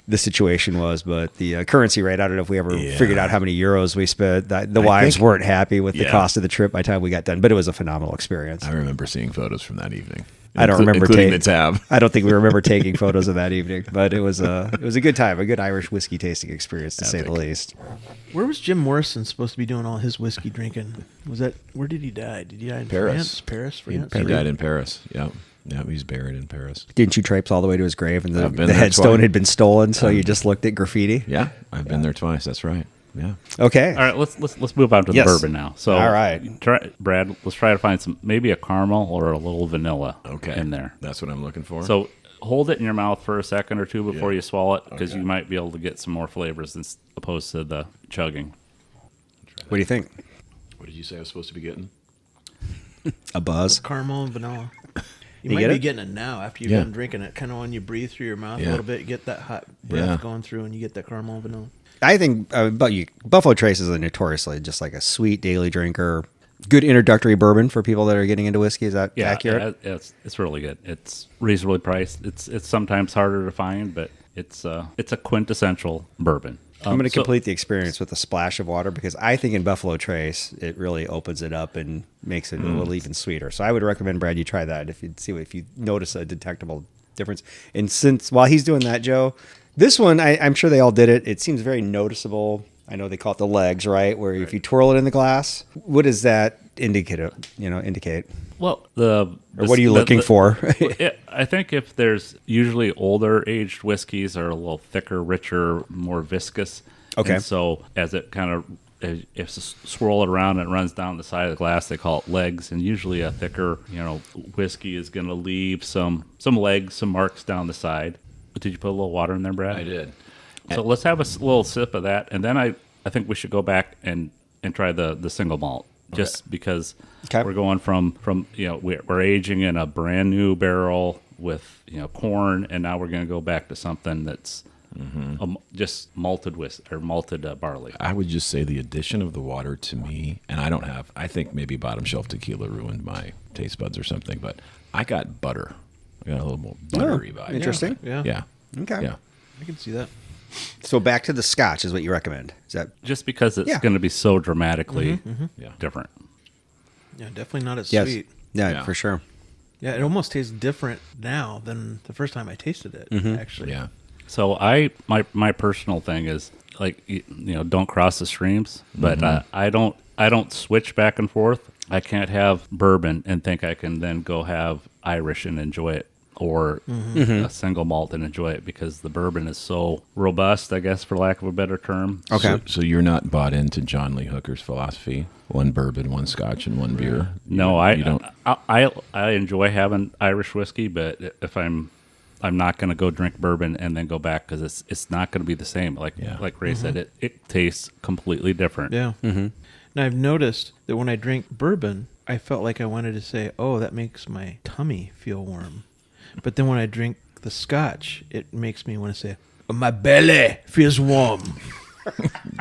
S3: the situation was, but the currency rate, I don't know if we ever figured out how many euros we spent. The wives weren't happy with the cost of the trip by the time we got done, but it was a phenomenal experience.
S1: I remember seeing photos from that evening.
S3: I don't remember
S1: including the tab.
S3: I don't think we remember taking photos of that evening, but it was a good time, a good Irish whiskey tasting experience to say the least.
S2: Where was Jim Morrison supposed to be doing all his whiskey drinking? Where did he die? Did he die in
S1: Paris.
S2: France? France?
S1: He died in Paris. Yeah. Yeah, he's buried in Paris.
S3: Didn't you traipse all the way to his grave and
S1: I've been
S3: the
S1: there
S3: headstone
S1: twice.
S3: had been stolen, so you just looked at graffiti?
S1: Yeah, I've been there twice. That's right. Yeah.
S3: Okay.
S4: All right, let's move on to the
S3: Yes.
S4: bourbon now. So,
S3: All right.
S4: Brad, let's try to find maybe a caramel or a little vanilla in there.
S1: That's what I'm looking for.
S4: So hold it in your mouth for a second or two before
S1: Yeah.
S4: you swallow it, because
S1: Okay.
S4: you might be able to get some more flavors opposed to the chugging.
S3: What do you think?
S1: What did you say I was supposed to be getting?
S3: A buzz?
S2: Caramel and vanilla. You
S3: You
S2: might
S3: get
S2: be
S3: it?
S2: getting it now after you've
S1: Yeah.
S2: been drinking it. Kind of when you breathe through your mouth a
S1: Yeah.
S2: little bit, you get that hot breath
S1: Yeah.
S2: going through, and you get that caramel and vanilla.
S3: I think Buffalo Trace is notoriously just like a sweet daily drinker. Good introductory bourbon for people that are getting into whiskey. Is that accurate?
S4: Yeah, it's really good. It's reasonably priced. It's sometimes harder to find, but it's a quintessential bourbon.
S3: I'm going to
S4: So-
S3: complete the experience with a splash of water because I think in Buffalo Trace it really opens it up and makes it a little even sweeter. So I would recommend Brad you try that if you notice a detectable difference. And since while he's doing that, Joe, this one I'm sure they all did it. It seems very noticeable. I know they call it the legs, right? Where if you twirl it in the glass, what does that indicate? Indicate?
S4: Well,
S3: Or what are you looking for?
S4: I think if there's usually older aged whiskeys are a little thicker, richer, more viscous.
S3: Okay.
S4: And so as it kind of if you swirl it around and it runs down the side of the glass, they call it legs. And usually a thicker, whiskey is going to leave some legs, some marks down the side. Did you put a little water in there, Brad?
S1: I did.
S4: So let's have a little sip of that, and then I think we should go back and try the single malt, just because
S3: Okay.
S4: we're going from we're aging in a brand new barrel with corn, and now we're going to go back to something that's just malted barley.
S1: I would just say the addition of the water to me, and I think maybe bottom shelf tequila ruined my taste buds or something, but I got butter. I got a little more buttery vibe.
S3: Interesting.
S2: Yeah.
S1: Yeah.
S3: Okay.
S1: Yeah.
S2: I can see that.
S3: So back to the Scotch is what you recommend. Is that
S4: Just because it's
S3: Yeah.
S4: going to be so dramatically
S1: Yeah.
S4: different.
S2: Yeah, definitely not as
S3: yes?
S2: sweet.
S3: Yeah,
S1: Yeah.
S3: for sure.
S2: Yeah, it almost tastes different now than the first time I tasted it. Actually,
S1: Yeah.
S4: So my personal thing is like don't cross the streams, but I don't switch back and forth. I can't have bourbon and think I can then go have Irish and enjoy it, or a single malt and enjoy it, because the bourbon is so robust, I guess, for lack of a better term.
S3: Okay.
S1: So you're not bought into John Lee Hooker's philosophy: one bourbon, one Scotch, and one beer.
S4: No,
S1: you don't.
S4: I enjoy having Irish whiskey, but if I'm not going to go drink bourbon and then go back, because it's not going to be the same. Like Ray said, it tastes completely different.
S2: Yeah. Now I've noticed that when I drink bourbon, I felt like I wanted to say, "Oh, that makes my tummy feel warm," but then when I drink the Scotch, it makes me want to say, "Oh, my belly feels warm."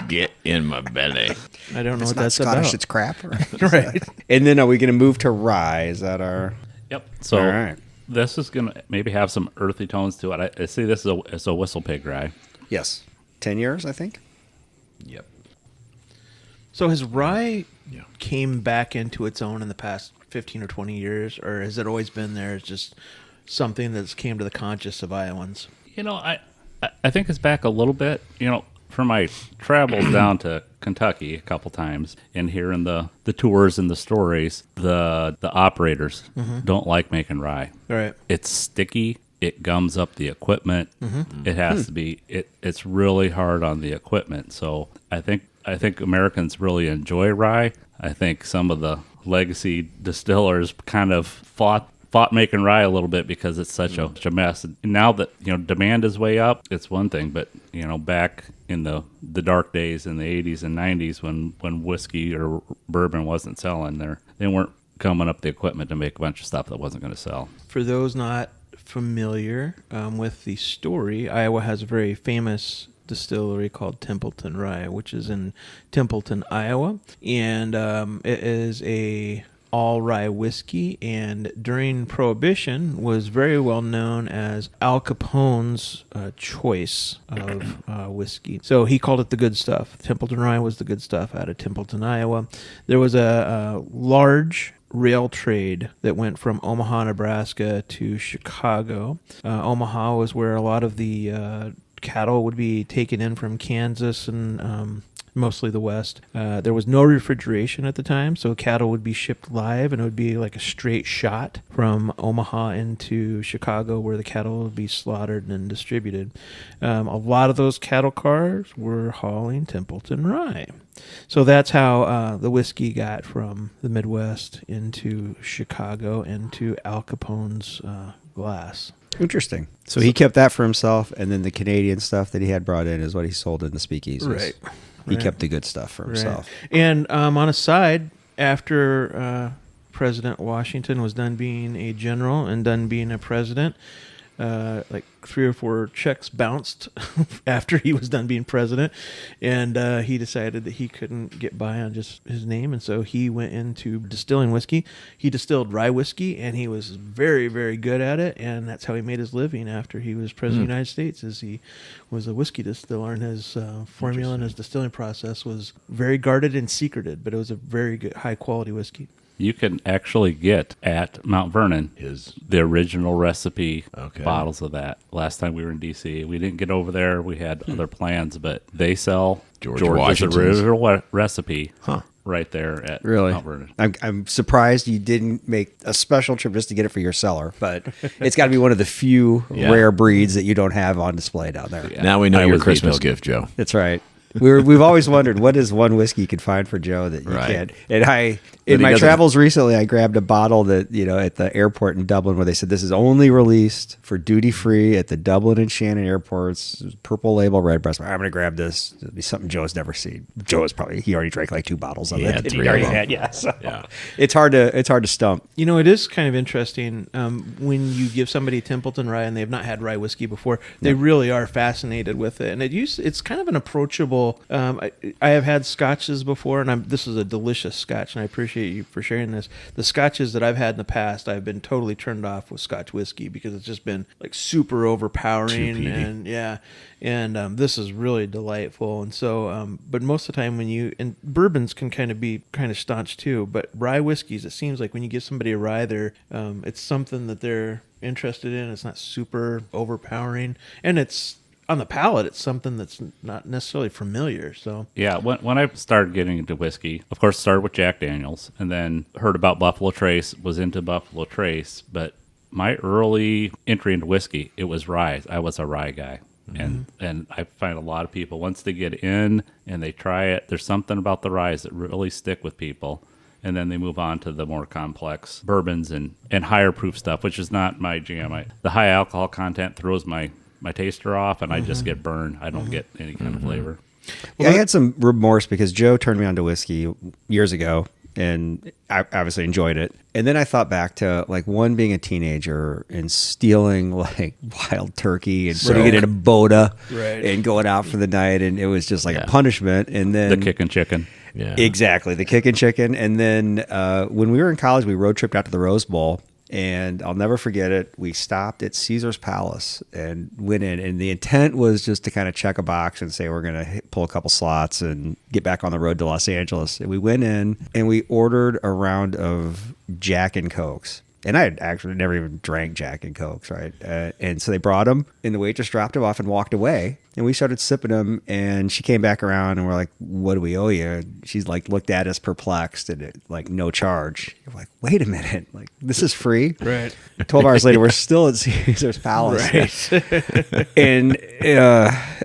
S1: Get in my belly.
S2: I don't know
S3: It's
S2: what
S3: not
S2: that's
S3: Scottish,
S2: about.
S3: it's crap.
S2: Right.
S3: And then are we going to move to rye? Is that our...
S4: Yep. So
S3: All right.
S4: this is going to maybe have some earthy tones to it. I see this as a whistle pig rye.
S3: Yes. 10 years, I think?
S1: Yep.
S2: So has rye
S1: Yeah.
S2: came back into its own in the past 15 or 20 years, or has it always been there? It's just something that's came to the conscious of Iowans.
S4: I think it's back a little bit. For my travels down to Kentucky a couple times and hearing the tours and the stories, the operators don't like making rye.
S2: All right.
S4: It's sticky. It gums up the equipment. It has to be. It's really hard on the equipment. So I think Americans really enjoy rye. I think some of the legacy distillers kind of fought making rye a little bit because it's such a mess. And now that demand is way up, it's one thing. But back in the dark days in the 80s and 90s when whiskey or bourbon wasn't selling, they weren't coming up the equipment to make a bunch of stuff that wasn't going to sell.
S2: For those not familiar with the story, Iowa has a very famous distillery called Templeton Rye, which is in Templeton, Iowa, and it is a all rye whiskey, and during Prohibition was very well known as Al Capone's choice of whiskey. So he called it the good stuff. Templeton Rye was the good stuff out of Templeton, Iowa. There was a large rail trade that went from Omaha, Nebraska to Chicago. Omaha was where a lot of the cattle would be taken in from Kansas and mostly the West. There was no refrigeration at the time, so cattle would be shipped live, and it would be like a straight shot from Omaha into Chicago where the cattle would be slaughtered and distributed. A lot of those cattle cars were hauling Templeton Rye. So that's how the whiskey got from the Midwest into Chicago into Al Capone's glass.
S3: Interesting. So he kept that for himself, and then the Canadian stuff that he had brought in is what he sold in the speakeasies.
S2: Right.
S3: He
S2: Right.
S3: kept the good stuff for himself.
S2: Right. And on a side, after President Washington was done being a general and done being a president, like 3 or 4 checks bounced after he was done being president, and he decided that he couldn't get by on just his name, and so he went into distilling whiskey. He distilled rye whiskey, and he was very, very good at it, and that's how he made his living after he was president of the United States. Is he was a whiskey distiller, and his formula and his distilling process was very guarded and secreted, but it was a very good, high quality whiskey.
S4: You can actually get at Mount Vernon the original recipe bottles of that. Last time we were in D.C., we didn't get over there. We had other plans, but they sell
S1: George
S4: George's
S1: Washington's
S4: original recipe right there at Mount Vernon.
S3: I'm surprised you didn't make a special trip just to get it for your cellar, but it's got to be one of the few rare breeds that you don't have on display down there.
S4: Yeah.
S1: Now we know
S4: I
S1: your
S4: was
S1: Christmas
S4: vetoed.
S1: gift, Joe.
S3: That's right. We've always wondered what is one whiskey you could find for Joe that you can't. And in
S1: he
S3: my
S1: doesn't-
S3: travels recently, I grabbed a bottle that at the airport in Dublin where they said this is only released for duty free at the Dublin and Shannon airports. Purple label, red breast. I'm going to grab this. It'll be something Joe's never seen. Joe is he already drank like 2 bottles of
S1: He
S3: it.
S1: had
S3: and
S1: 3
S3: already
S1: of them.
S3: had, yeah. So
S1: Yeah.
S3: it's hard to stump.
S2: You know, it is kind of interesting when you give somebody Templeton rye and they have not had rye whiskey before. They really are fascinated with it, and it's kind of an approachable. I have had scotches before, and this is a delicious scotch, and I appreciate you for sharing this. The scotches that I've had in the past, I've been totally turned off with Scotch whiskey because it's just been like super overpowering,
S1: peaty.
S2: and this is really delightful. And so, but most of the time and bourbons can kind of be kind of staunch too, but rye whiskeys, it seems like when you give somebody a rye, it's something that they're interested in. It's not super overpowering, and it's on the palate. It's something that's not necessarily familiar. So
S4: Yeah, when I started getting into whiskey, of course, started with Jack Daniels, and then heard about Buffalo Trace, was into Buffalo Trace, but my early entry into whiskey, it was rye. I was a rye guy. And I find a lot of people, once they get in and they try it, there's something about the ryes that really stick with people. And then they move on to the more complex bourbons and higher proof stuff, which is not my jam. The high alcohol content throws my taster off, and I just get burned. I don't get any kind of flavor.
S3: Yeah, I had some remorse because Joe turned me on to whiskey years ago, and I obviously enjoyed it. And then I thought back to like being a teenager and stealing like wild turkey and putting it in a boda and going out for the night, and it was just like a punishment. And then
S4: The kickin' chicken.
S1: Yeah.
S3: exactly the kickin' chicken. And then when we were in college, we road tripped out to the Rose Bowl. And I'll never forget it. We stopped at Caesar's Palace and went in. And the intent was just to kind of check a box and say we're going to pull a couple slots and get back on the road to Los Angeles. And we went in and we ordered a round of Jack and Cokes. And I had actually never even drank Jack and Cokes, right? And so they brought them, and the waitress dropped them off and walked away. And we started sipping them, and she came back around, and we're like, "What do we owe you?" And she's like, looked at us perplexed, and like, no charge. You're like, wait a minute, like this is free,
S2: right.
S3: 12 hours later, we're still at Caesar's Palace.
S2: Right.
S3: And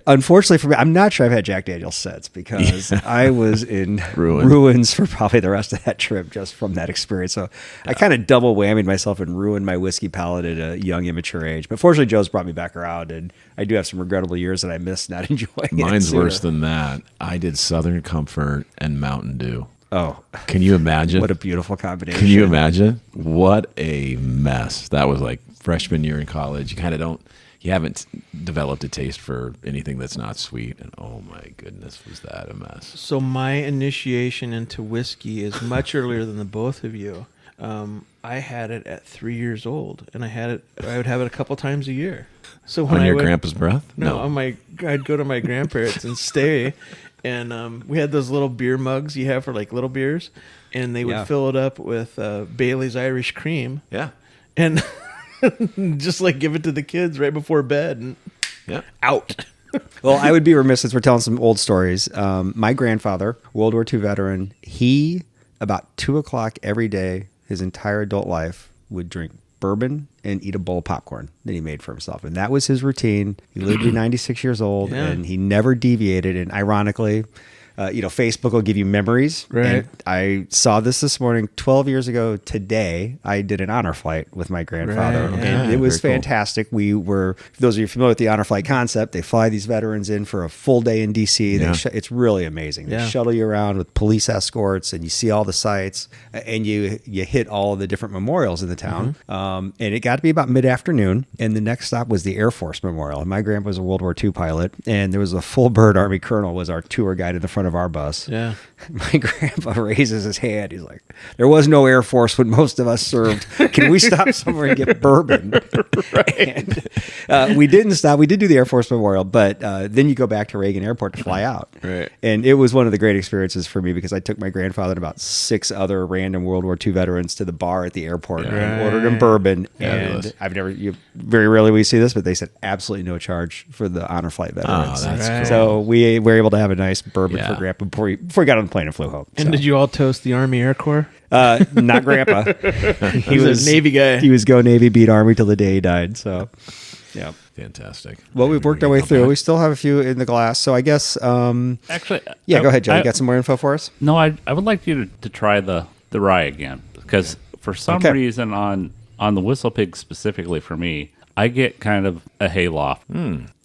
S3: unfortunately for me, I'm not sure I've had Jack Daniels since because I was in ruins for probably the rest of that trip just from that experience. So I kind of double whammied myself and ruined my whiskey palate at a young, immature age. But fortunately, Joe's brought me back around, and I do have some regrettable years that I missed not enjoying it.
S1: Mine's
S3: sooner.
S1: worse than that. I did Southern Comfort and Mountain Dew.
S3: Oh,
S1: Can you imagine?
S3: what a beautiful combination.
S1: Can you imagine? What a mess. That was like freshman year in college. You haven't developed a taste for anything that's not sweet. And oh my goodness, was that a mess.
S2: So my initiation into whiskey is much earlier than the both of you. I had it at 3 years old, and I would have it a couple times a year. So when
S1: On your grandpa's breath?
S2: No, I'd go to my grandparents and stay, and we had those little beer mugs you have for like little beers, and they would fill it up with Bailey's Irish Cream,
S1: Yeah.
S2: and just like give it to the kids right before bed, and
S1: Yeah.
S2: out.
S3: Well, I would be remiss since we're telling some old stories. My grandfather, World War II veteran, he, about 2 o'clock every day, his entire adult life, would drink bourbon and eat a bowl of popcorn that he made for himself. And that was his routine. He lived to be 96 years old, and he never deviated. And ironically, Facebook will give you memories.
S2: Right.
S3: And I saw this morning, 12 years ago today. I did an honor flight with my grandfather,
S2: Right.
S3: and
S1: Yeah,
S3: it was
S1: very cool.
S3: fantastic. We were, for those of you familiar with the honor flight concept, they fly these veterans in for a full day in DC.
S1: Yeah.
S3: It's really amazing. They
S2: Yeah.
S3: shuttle you around with police escorts, and you see all the sites, and you hit all of the different memorials in the town. And it got to be about mid-afternoon, and the next stop was the Air Force Memorial. And my grandpa was a World War II pilot, and there was a full bird Army colonel was our tour guide in the front of our bus.
S2: Yeah.
S3: My grandpa raises his hand. He's like, "There was no Air Force when most of us served. Can we stop somewhere and get bourbon?" And, we didn't stop. We did do the Air Force Memorial, but then you go back to Reagan Airport to fly out.
S2: Right.
S3: And it was one of the great experiences for me because I took my grandfather and about 6 other random World War II veterans to the bar at the airport and ordered them bourbon.
S1: Fabulous.
S3: And very rarely we see this, but they said absolutely no charge for the honor flight veterans.
S1: Oh, that's
S2: Right.
S1: cool.
S3: So we were able to have a nice bourbon
S1: Yeah.
S3: for Grandpa before he got on the plane and flew home.
S2: And
S3: So.
S2: did you all toast the Army Air Corps?
S3: Not Grandpa.
S2: He was a Navy guy.
S3: He was go Navy, beat Army till the day he died. So, yeah.
S1: Fantastic.
S3: Well, we've worked our way through. We still have a few in the glass. So I guess,
S4: Actually,
S3: yeah, go ahead, Joe. You got some more info for us?
S4: No, I would like you to try the rye again because for some
S3: Okay.
S4: reason on the Whistle Pig specifically for me, I get kind of a hayloft.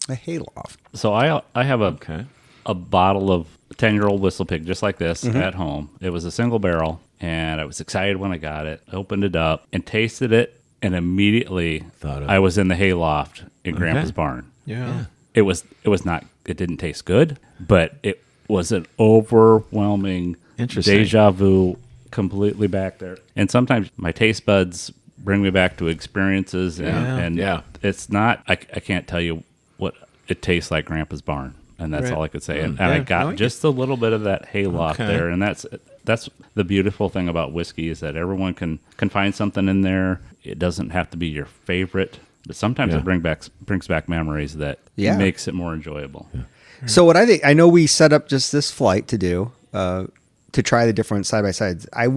S3: A hayloft.
S4: So I have
S1: Okay.
S4: a bottle of 10-year-old Whistle Pig just like this at home. It was a single barrel, and I was excited when I got it. I opened it up and tasted it, and immediately
S1: Thought of-
S4: I was in the hayloft in Grandpa's barn.
S2: Yeah.
S4: It was not. It didn't taste good, but it was an overwhelming
S1: Interesting.
S4: deja vu, completely back there. And sometimes my taste buds bring me back to experiences, and
S1: Yeah.
S4: it's not. I can't tell you what it tastes like Grandpa's barn, and that's
S2: Right.
S4: all I could say. And I
S2: Yeah,
S4: got
S2: I like
S4: just a little bit of that hayloft
S1: Okay.
S4: there, and that's the beautiful thing about whiskey is that everyone can find something in there. It doesn't have to be your favorite, but sometimes
S1: Yeah.
S4: it brings back memories that
S3: Yeah.
S4: makes it more enjoyable.
S3: So what I know we set up just this flight to do, to try the different side by sides. I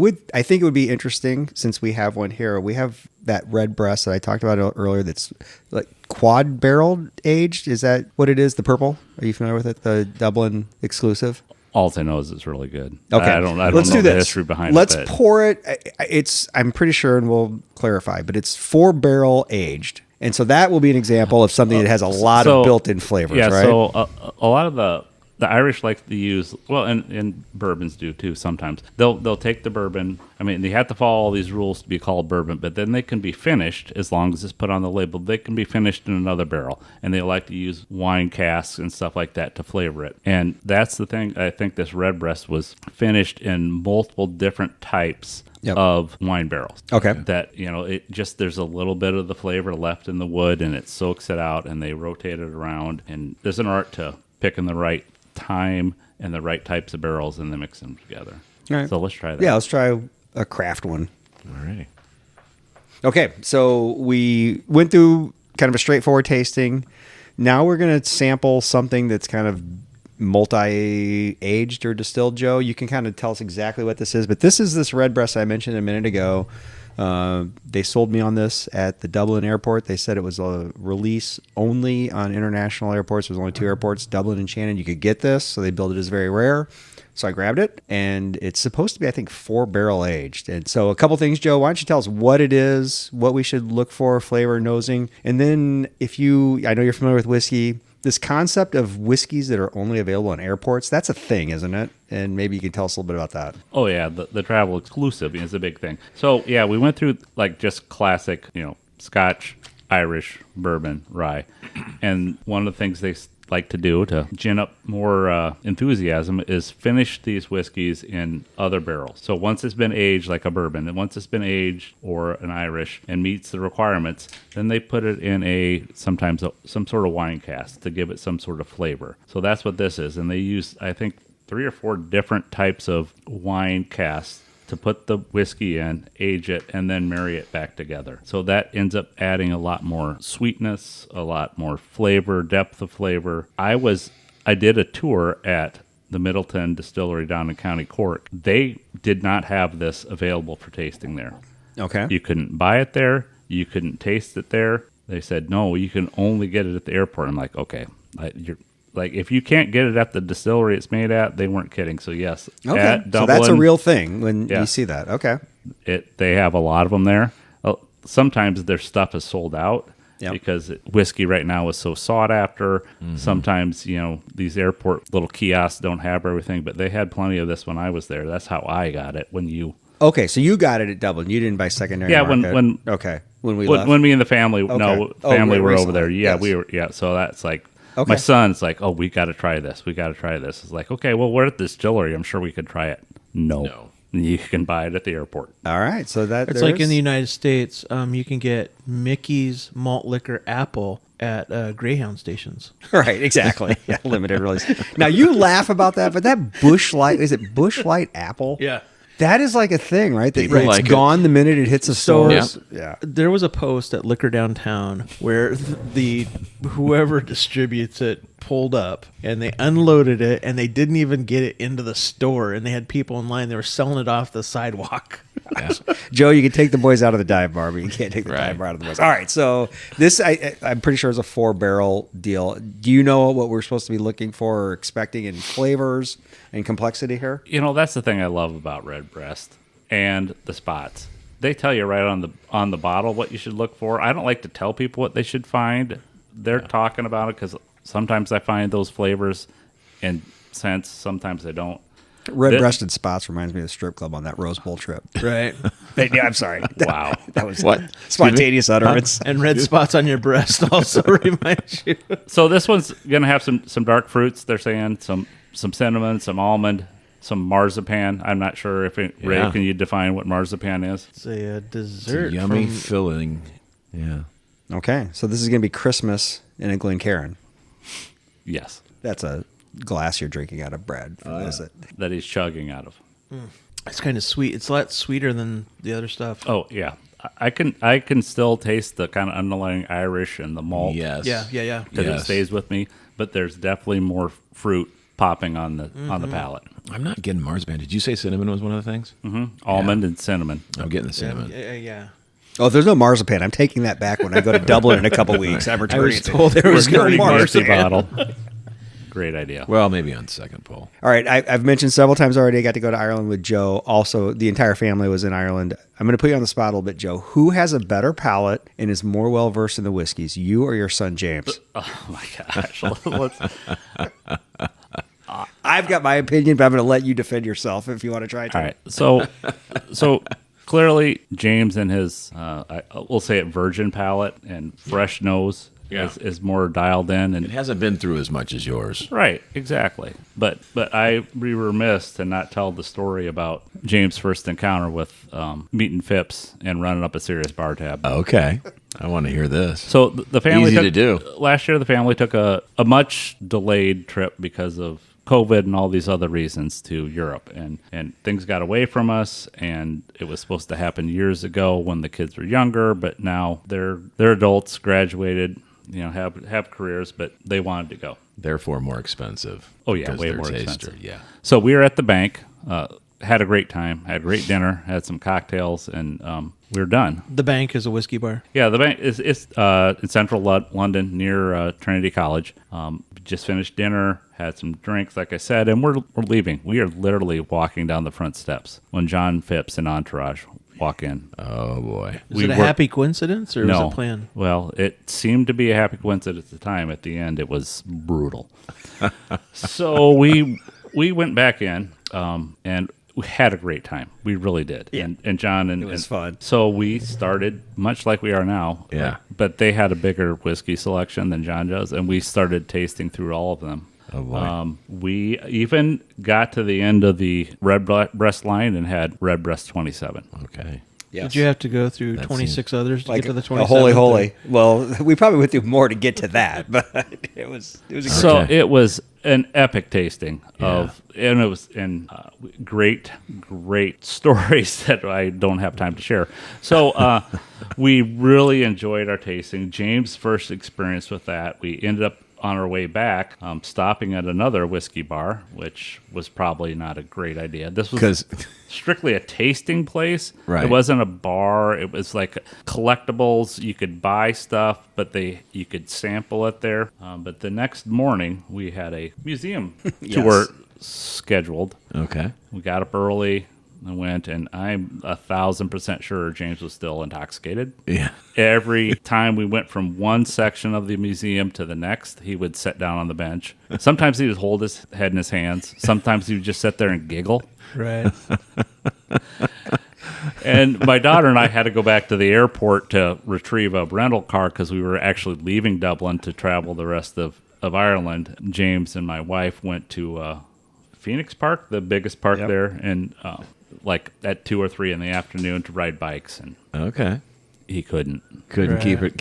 S3: think it would be interesting since we have one here. We have that red breast that I talked about earlier. That's like quad barreled aged. Is that what it is? The purple? Are you familiar with it? The Dublin exclusive.
S4: All I know is it's really good.
S3: Okay,
S4: I don't
S3: Let's
S4: know
S3: do
S4: the
S3: this.
S4: history behind
S3: Let's
S4: it. but
S3: pour it. I'm pretty sure, and we'll clarify, but it's 4-barrel aged, and so that will be an example of something that has a lot
S4: So-
S3: of built-in flavors.
S4: Yeah,
S3: right?
S4: so a lot of the Irish like to use, well, and bourbons do too sometimes. They'll take the bourbon. I mean, they have to follow all these rules to be called bourbon, but then they can be finished as long as it's put on the label. They can be finished in another barrel, and they like to use wine casks and stuff like that to flavor it. And that's the thing. I think this Redbreast was finished in multiple different types
S3: Yep.
S4: of wine barrels.
S3: Okay.
S4: That, it just, there's a little bit of the flavor left in the wood, and it soaks it out, and they rotate it around. And there's an art to picking the right time and the right types of barrels and then mix them together.
S3: All right.
S4: So let's try that.
S3: Yeah, let's try a craft one.
S1: All righty.
S3: Okay, so we went through kind of a straightforward tasting. Now we're going to sample something that's kind of multi-aged or distilled, Joe. You can kind of tell us exactly what this is, but this is this Redbreast I mentioned a minute ago. They sold me on this at the Dublin airport. They said it was a release only on international airports. There's only 2 airports, Dublin and Shannon. You could get this, so they built it as very rare. So I grabbed it, and it's supposed to be, I think, 4-barrel aged. And so a couple things, Joe. Why don't you tell us what it is, what we should look for, flavor, nosing, and then I know you're familiar with whiskey. This concept of whiskeys that are only available in airports, that's a thing, isn't it? And maybe you can tell us a little bit about that.
S4: Oh, yeah. The travel exclusive is a big thing. So, yeah, we went through like just classic, Scotch, Irish, bourbon, rye. And one of the things they like to do to gin up more enthusiasm is finish these whiskeys in other barrels. So once it's been aged like a bourbon, and once it's been aged or an Irish and meets the requirements, then they put it in sometimes some sort of wine cask to give it some sort of flavor. So that's what this is. And they use, I think, 3 or 4 different types of wine casks to put the whiskey in, age it, and then marry it back together. So that ends up adding a lot more sweetness, a lot more flavor, depth of flavor. I did a tour at the Middleton Distillery down in County Cork. They did not have this available for tasting there.
S3: Okay.
S4: You couldn't buy it there. You couldn't taste it there. They said, no, you can only get it at the airport. I'm like, okay, Like if you can't get it at the distillery it's made at, they weren't kidding. So yes,
S3: Okay,
S4: at
S3: so
S4: Dublin,
S3: that's a real thing when
S4: Yeah.
S3: you see that. Okay,
S4: they have a lot of them there. Sometimes their stuff is sold out
S3: Yep.
S4: because whiskey right now is so sought after. Sometimes, these airport little kiosks don't have everything, but they had plenty of this when I was there. That's how I got it when you
S3: okay. So you got it at Dublin. You didn't buy secondary.
S4: Yeah,
S3: market. Okay, when we left.
S4: when me and the family
S3: Oh,
S4: were over
S3: recently.
S4: there. Yeah,
S3: Yes.
S4: we were so that's like
S3: Okay.
S4: my son's like, "Oh, we got to try this. We got to try this." It's like, "Okay, well, we're at the distillery. I'm sure we could try it." No. You can buy it at the airport.
S3: All right, so that
S2: It's like in the United States, you can get Mickey's malt liquor apple at Greyhound stations.
S3: right, exactly. Yeah, limited release. Now you laugh about that, but that Bush Light, is it Bush Light apple?
S2: Yeah.
S3: That is like a thing, right? That
S1: People
S3: it's
S1: like it.
S3: gone the minute it hits a store.
S2: Yeah.
S3: Yeah.
S2: There was a post at Liquor Downtown where the whoever distributes it pulled up and they unloaded it and they didn't even get it into the store and they had people in line. They were selling it off the sidewalk.
S3: Joe, you can take the boys out of the dive bar, but you can't take the
S1: Right.
S3: dive bar out of the boys. All right, so this I'm pretty sure is a 4-barrel deal. Do you know what we're supposed to be looking for or expecting in flavors and complexity here?
S4: That's the thing I love about Redbreast and the spots. They tell you right on the bottle what you should look for. I don't like to tell people what they should find. They're talking about it because sometimes I find those flavors and scents. Sometimes I don't.
S3: Red-breasted spots reminds me of the strip club on that Rose Bowl trip.
S2: Right.
S3: Yeah, I'm sorry.
S4: Wow.
S3: That was
S1: What?
S3: spontaneous utterance.
S2: And red spots on your breast also remind you.
S4: So this one's gonna have some dark fruits. They're saying some cinnamon, some almond, some marzipan. I'm not sure if Ray,
S1: Yeah.
S4: can you define what marzipan is?
S2: It's a
S1: It's
S2: dessert.
S1: a yummy
S2: from-
S1: filling. Yeah.
S3: Okay, so this is going to be Christmas in a Glencairn.
S4: Yes,
S3: That's a glass you're drinking out of, Brad. Is it?
S4: that he's chugging out of.
S2: It's kind of sweet. It's a lot sweeter than the other stuff.
S4: Oh yeah, I can still taste the kind of underlying Irish and the malt.
S1: Yes.
S2: Yeah.
S4: because it
S1: Yes.
S4: stays with me. But there's definitely more fruit popping on the palate.
S1: I'm not getting marzipan. Did you say cinnamon was one of the things?
S4: Almond and cinnamon.
S1: I'm getting the cinnamon.
S2: Yeah.
S3: Oh, there's no marzipan. I'm taking that back when I go to Dublin in a couple weeks. I'm
S2: I
S3: returning
S2: was
S3: it.
S2: told there was no
S4: Pretty nasty
S2: marzipan.
S4: bottle. Great idea.
S1: Well, maybe on second pull.
S3: All right, I've mentioned several times already. I got to go to Ireland with Joe. Also, the entire family was in Ireland. I'm going to put you on the spot a little bit, Joe. Who has a better palate and is more well versed in the whiskeys, you or your son James?
S4: Oh my gosh. Let's-
S3: I've got my opinion, but I'm going to let you defend yourself if you want to try it.
S4: All right. So clearly, James and his, we'll say it, virgin palate and fresh nose is more dialed in.
S1: It
S4: And
S1: hasn't been through as much as yours.
S4: right, exactly. But I'd be remiss to not tell the story about James' first encounter with meeting Phipps and running up a serious bar tab.
S1: Okay. I want to hear this.
S4: So the family
S1: Easy
S4: took,
S1: to do.
S4: Last year, the family took a much delayed trip because of COVID and all these other reasons to Europe, and things got away from us. And it was supposed to happen years ago when the kids were younger, but now they're adults, graduated, have careers, but they wanted to go.
S1: Therefore, more expensive.
S4: Oh, yeah,
S1: because
S4: way
S1: they're
S4: more
S1: taster.
S4: expensive.
S1: Yeah.
S4: So we were at the bank, had a great time, had a great dinner, had some cocktails, and we were done.
S2: The bank is a whiskey bar.
S4: Yeah, the bank is in central London near Trinity College. Just finished dinner, had some drinks, like I said, and we're leaving. We are literally walking down the front steps when John Phipps and Entourage walk in.
S1: Oh, boy.
S2: Is it a happy coincidence or was it planned?
S4: Well, it seemed to be a happy coincidence at the time. At the end, it was brutal. So we went back in and we had a great time. We really did.
S3: Yeah.
S4: And John and
S3: It was fun.
S4: So we started much like we are now.
S1: Yeah.
S4: But they had a bigger whiskey selection than John does, and we started tasting through all of them.
S1: Oh, boy.
S4: We even got to the end of the Redbreast line and had Redbreast 27.
S1: Okay.
S3: Yes.
S2: Did you have to go through
S1: That
S2: 26 others to
S3: Like
S2: get to the
S3: a
S2: 27th?
S3: holy holy. Well, we probably went through more to get to that, but it was a great
S4: So
S1: Okay.
S4: it was an epic tasting
S1: Yeah.
S4: and it was great stories that I don't have time to share. So we really enjoyed our tasting. James' first experience with that, we ended up on our way back, stopping at another whiskey bar, which was probably not a great idea. This was
S1: 'Cause-
S4: strictly a tasting place.
S1: Right.
S4: It wasn't a bar. It was like collectibles. You could buy stuff, but you could sample it there. But the next morning, we had a museum tour scheduled.
S1: Okay.
S4: We got up early and went, and I'm 1,000% sure James was still intoxicated.
S1: Yeah.
S4: Every time we went from one section of the museum to the next, he would sit down on the bench. Sometimes he would hold his head in his hands. Sometimes he would just sit there and giggle.
S2: Right.
S4: And my daughter and I had to go back to the airport to retrieve a rental car because we were actually leaving Dublin to travel the rest of Ireland. James and my wife went to Phoenix Park, the biggest park there, and like at 2 or 3 in the afternoon to ride bikes, and
S1: Okay.
S4: he couldn't.
S1: Couldn't
S2: Right.
S1: couldn't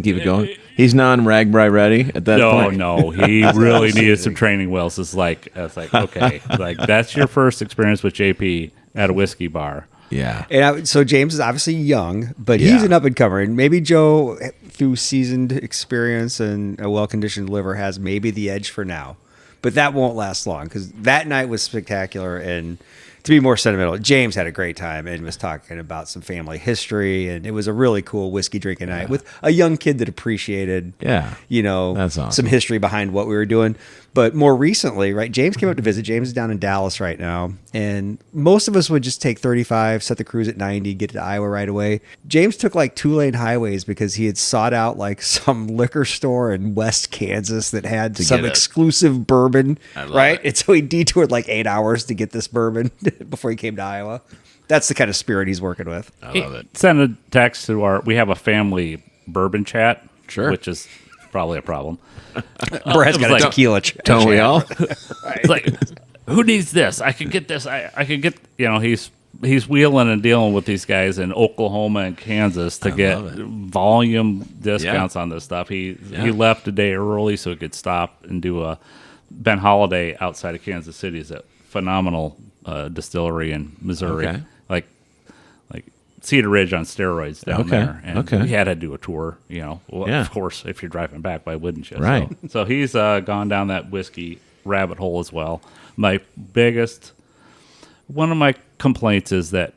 S1: keep it going. He's non-Ragbri ready at that point.
S4: No, he really needed some training wheels. I was like, okay, like that's your first experience with JP at a whiskey bar.
S1: Yeah.
S3: So James is obviously young, but
S1: Yeah.
S3: he's an up and comer. And maybe Joe, through seasoned experience and a well-conditioned liver, has maybe the edge for now. But that won't last long because that night was spectacular. And to be more sentimental, James had a great time and was talking about some family history. And it was a really cool whiskey drinking night with a young kid that appreciated,
S1: Yeah. That's awesome.
S3: some history behind what we were doing. But more recently, right, James came up to visit. James is down in Dallas right now. And most of us would just take 35, set the cruise at 90, get to Iowa right away. James took like 2-lane highways because he had sought out like some liquor store in West Kansas that had some
S1: get it.
S3: exclusive bourbon,
S1: I love
S3: right?
S1: it.
S3: And so he detoured like 8 hours to get this bourbon before he came to Iowa. That's the kind of spirit he's working with.
S1: I love it.
S4: Send a text to we have a family bourbon chat,
S1: Sure.
S4: which is probably a problem.
S3: Brad's
S4: it
S3: got
S4: was
S3: a
S4: like-
S3: tequila
S1: Don't we all?
S4: It's like, who needs this? I could get this. I could get, he's wheeling and dealing with these guys in Oklahoma and Kansas to get
S1: love it.
S4: volume discounts on this stuff. He left a day early so he could stop and do a Ben Holiday outside of Kansas City. Is a phenomenal distillery in Missouri.
S1: Okay.
S4: Like Cedar Ridge on steroids down
S1: Okay,
S4: there. And
S1: okay.
S4: we had to do a tour, Well,
S1: Yeah.
S4: of course, if you're driving back, why wouldn't you?
S1: Right.
S4: So he's gone down that whiskey rabbit hole as well. One of my complaints is that